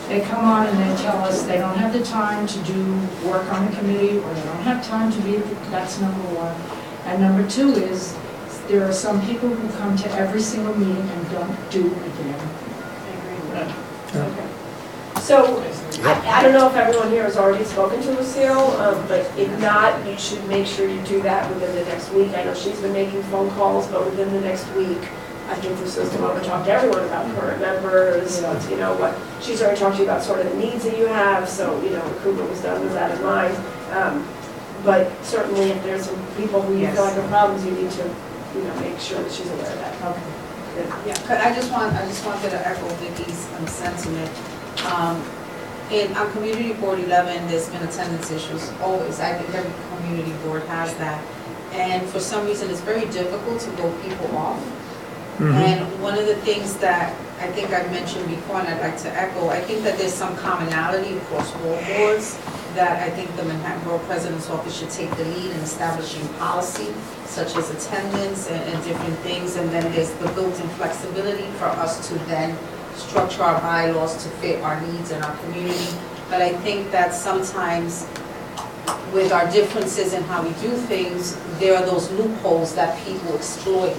They come on and they tell us they don't have the time to do work on the committee, or they don't have time to be, that's number 1. And number 2 is, there are some people who come to every single meeting and don't do a damn thing. Okay. So, I don't know if everyone here has already spoken to Lucille, but if not, you should make sure you do that within the next week. I know she's been making phone calls, but within the next week, I think Lucille's come over and talk to everyone about current members, you know, what, she's already talked to you about sort of the needs that you have, so, you know, recruitment was done with that in mind. But certainly if there's some people who you feel like are problems, you need to, you know, make sure that she's aware of that. Okay. Yeah, but I just wanted to echo Vicky's sentiment. On Community Board 11, there's been attendance issues always. I think every community board has that. And for some reason, it's very difficult to vote people off. And one of the things that I think I mentioned before, and I'd like to echo, I think that there's some commonality across all boards that I think the Manhattan Borough President's Office should take the lead in establishing policy, such as attendance and different things. And then there's the built-in flexibility for us to then structure our bylaws to fit our needs in our community. But I think that sometimes with our differences in how we do things, there are those loopholes that people exploit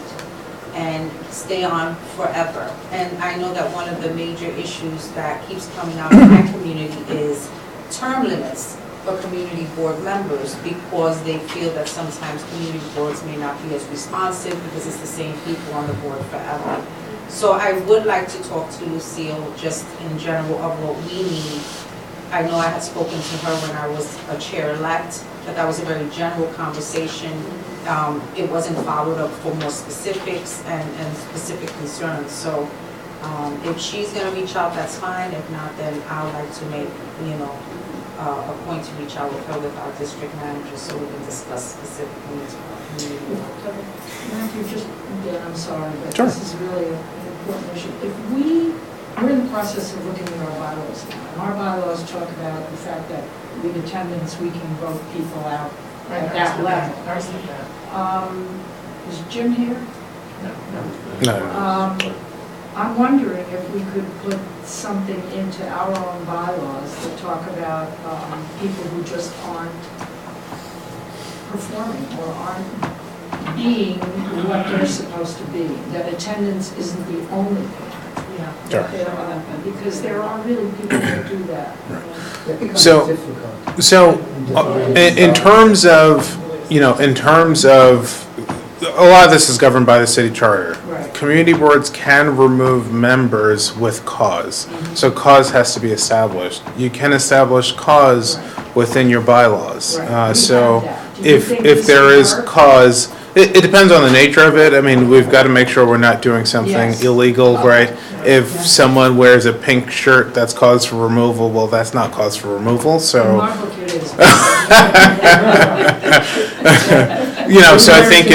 and stay on forever. And I know that one of the major issues that keeps coming out in my community is term limits for community board members, because they feel that sometimes community boards may not be as responsive because it's the same people on the board forever. So I would like to talk to Lucille just in general of what we need. I know I had spoken to her when I was a chair-elect, but that was a very general conversation. It wasn't followed up for more specifics and specific concerns. So if she's going to reach out, that's fine. If not, then I would like to make, you know, a point to reach out with her with our district manager so we can discuss specific needs for our community. Matthew, just, again, I'm sorry, but this is really an important issue. If we're in the process of looking at our bylaws now, and our bylaws talk about the fact that with attendance, we can vote people out at that level. Is Jim here? No. I'm wondering if we could put something into our own bylaws that talk about people who just aren't performing or aren't being what they're supposed to be, that attendance isn't the only thing. Sure. Because there are really people that do that. So in terms of, you know, in terms of, a lot of this is governed by the city charter. Right. Community boards can remove members with cause. So cause has to be established. You can establish cause within your bylaws. So if there is cause, it depends on the nature of it. I mean, we've got to make sure we're not doing something illegal, right? If someone wears a pink shirt, that's cause for removal. Well, that's not cause for removal, so. You know, so I think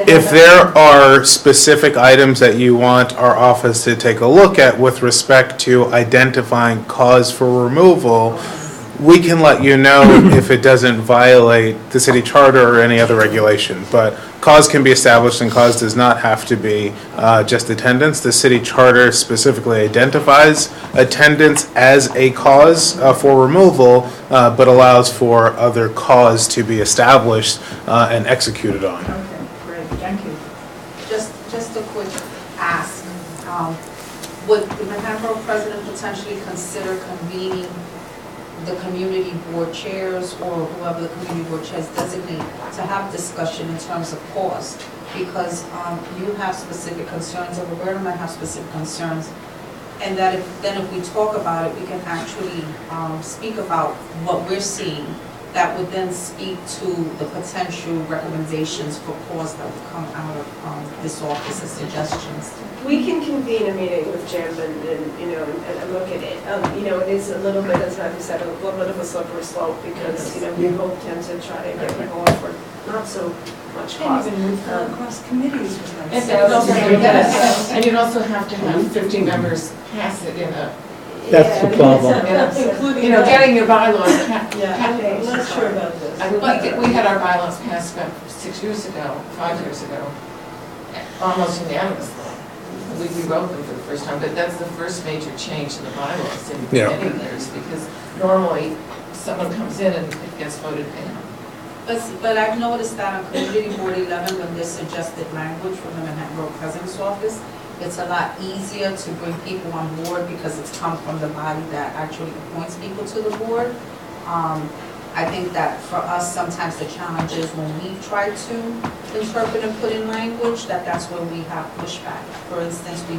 if there are specific items that you want our office to take a look at with respect to identifying cause for removal, we can let you know if it doesn't violate the city charter or any other regulation. But cause can be established, and cause does not have to be just attendance. The city charter specifically identifies attendance as a cause for removal, but allows for other cause to be established and executed on. Okay, great, thank you. Just a quick ask. Would the Manhattan Borough President potentially consider convening the community board chairs or whoever the community board chairs designate to have discussion in terms of cause? Because you have specific concerns, and Roberta might have specific concerns, and that if we talk about it, we can actually speak about what we're seeing that would then speak to the potential recommendations for cause that would come out of this office as suggestions. We can convene a meeting with Jim and you know, and look at it. You know, it is a little bit, as Matthew said, a little bit of a slippery slope because, you know, people tend to try to get people on for not so much cost. And even move across committees with us. And you'd also have to have 50 members pass it in a. That's the problem. Including, you know, getting your bylaws. I'm not sure about this. I mean, we had our bylaws passed about 5 years ago, almost unanimously. We rewrote them for the first time, but that's the first major change in the bylaws in many years, because normally someone comes in and it gets voted down. But I've noticed that on Community Board 11, when they suggested language from the Manhattan Borough President's Office, it's a lot easier to bring people on board because it's come from the body that actually appoints people to the board. I think that for us, sometimes the challenge is when we try to interpret and put in language, that's where we have pushback. For instance, we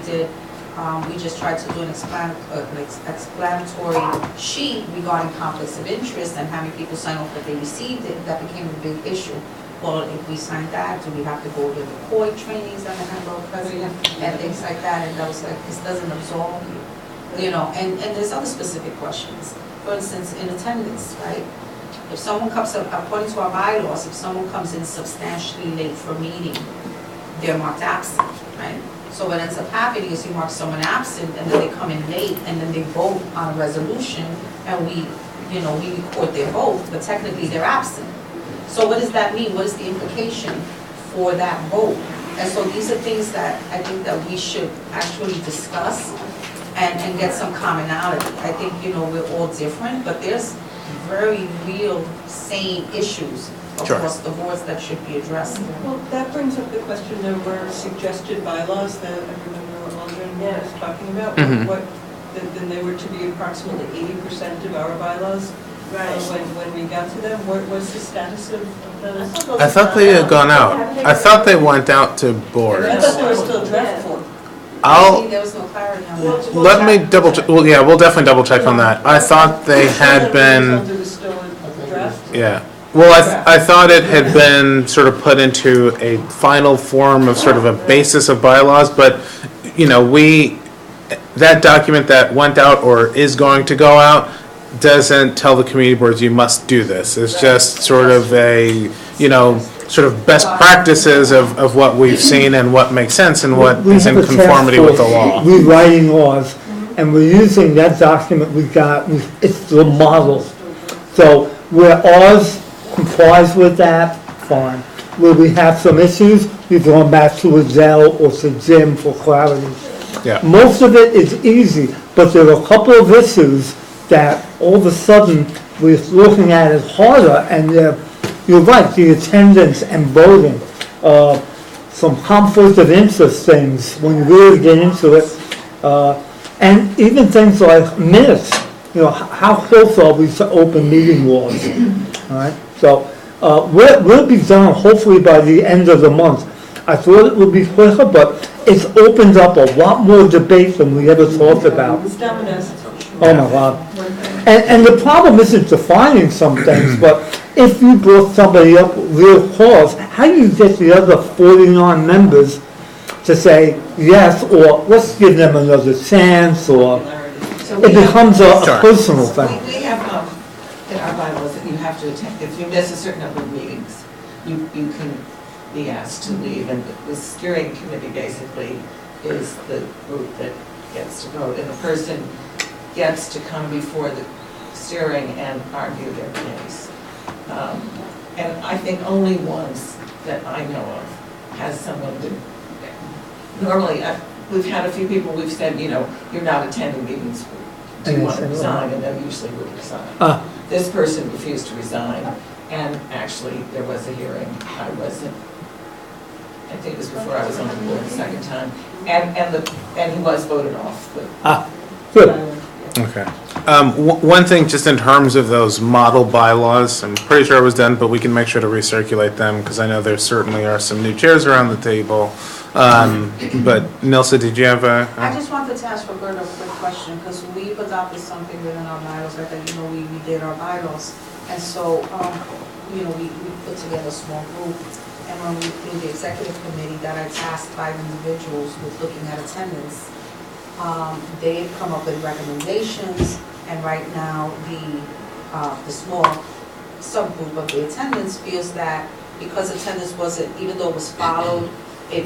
just tried to do an explanatory sheet regarding conflicts of interest and having people sign off that they received it. That became a big issue. Well, if we sign that, do we have to go to the COI trainings that the handbook president and things like that? And I was like, this doesn't absolve you, and there's other specific questions. For instance, in attendance, right? If someone comes, according to our bylaws, if someone comes in substantially late for a meeting, they're marked absent, right? So what ends up happening is you mark someone absent and then they come in late and then they vote on a resolution and we record their vote, but technically they're absent. So what does that mean? What is the implication for that vote? And so these are things that I think that we should actually discuss and get some commonality. I think, we're all different, but there's very real, same issues across the boards that should be addressed. Well, that brings up the question, there were suggested bylaws that I remember Aldrin was talking about. Then they were to be approximately 80% of our bylaws. Right. When we got to them, what was the status of those? I thought they had gone out. I thought they went out to boards. I thought there was still draft form. There was no clarity on that. Let me double check. Well, yeah, we'll definitely double check on that. I thought they had been. Yeah. Well, I thought it had been sort of put into a final form of sort of a basis of bylaws, but that document that went out or is going to go out doesn't tell the community boards you must do this. It's just sort of a sort of best practices of what we've seen and what makes sense and what is in conformity with the law. Rewriting laws, and we're using that document we got, it's the model. So where ours complies with that, fine. Where we have some issues, we've gone back to Adele or to Jim for clarity. Yeah. Most of it is easy, but there are a couple of issues that all of a sudden we're looking at it harder, and you're right, the attendance and voting, some conflict of interest things when you really get into it, and even things like minutes, how close are we to open meeting laws, all right? So we'll be done hopefully by the end of the month. I thought it would be quicker, but it's opened up a lot more debate than we ever talked about. Oh my God. And the problem isn't defining some things, but if you brought somebody up with real cause, how do you get the other 49 members to say yes, or let's give them another chance, or it becomes a personal thing. We have in our bylaws that you have to attend, if you miss a certain number of meetings, you can be asked to leave, and the steering committee basically is the group that gets to vote, and the person gets to come before the steering and argue their case. And I think only once that I know of has someone normally, we've had a few people, we've said, you're not attending meetings, do you want to resign? And they usually would resign. This person refused to resign, and actually there was a hearing. I think it was before I was on the board the second time, and he was voted off. Good. Okay. One thing, just in terms of those model bylaws, I'm pretty sure it was done, but we can make sure to recirculate them, because I know there certainly are some new chairs around the table. But Nilsa, did you have a? I just wanted to ask Roberta a quick question, because we've adopted something within our bylaws, like that, we redid our bylaws. And so, we put together a small group, and when we did the executive committee that I tasked 5 individuals with looking at attendance, they've come up with recommendations, and right now the small subgroup of the attendance feels that because attendance wasn't, even though it was followed, they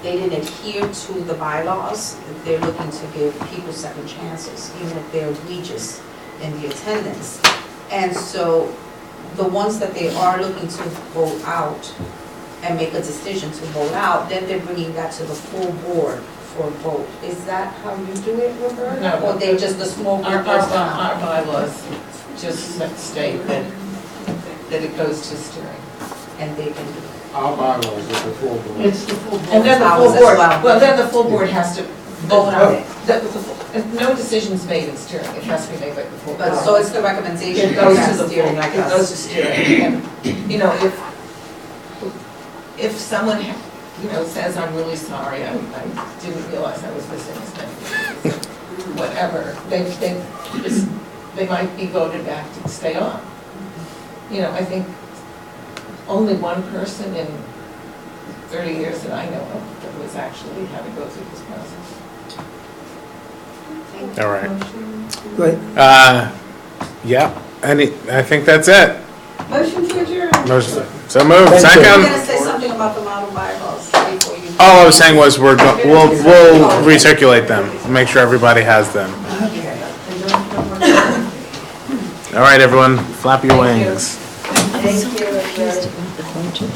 didn't adhere to the bylaws, they're looking to give people second chances, even if they're egregious in the attendance. And so the ones that they are looking to vote out and make a decision to vote out, then they're bringing that to the full board for a vote. Is that how you do it, Roberta? No. Or they just, the small group goes down? Our bylaws just state that it goes to steering. And they can do it. our bylaws is the full board. It's the full board. And then the full Ours as board, well. well, then the full board has to Vote on it. No decision's made in steering, it has to be made by the full board. But so it's the recommendation. It goes to that's the steering full, like it us. goes to steering, and, you know, if someone, you know, says, I'm really sorry, I didn't realize I was missing this many days, whatever, they might be voted back to stay on. You know, I think only one person in 30 years that I know of that was actually had to go through this process. All right. Great. Yeah, I think that's it. Motion to adjourn. Motion. So moved. Thank you. Second. I'm gonna say something about the model bylaws before you. All I was saying was we'll recirculate them, make sure everybody has them. All right, everyone, flap your wings. Thank you.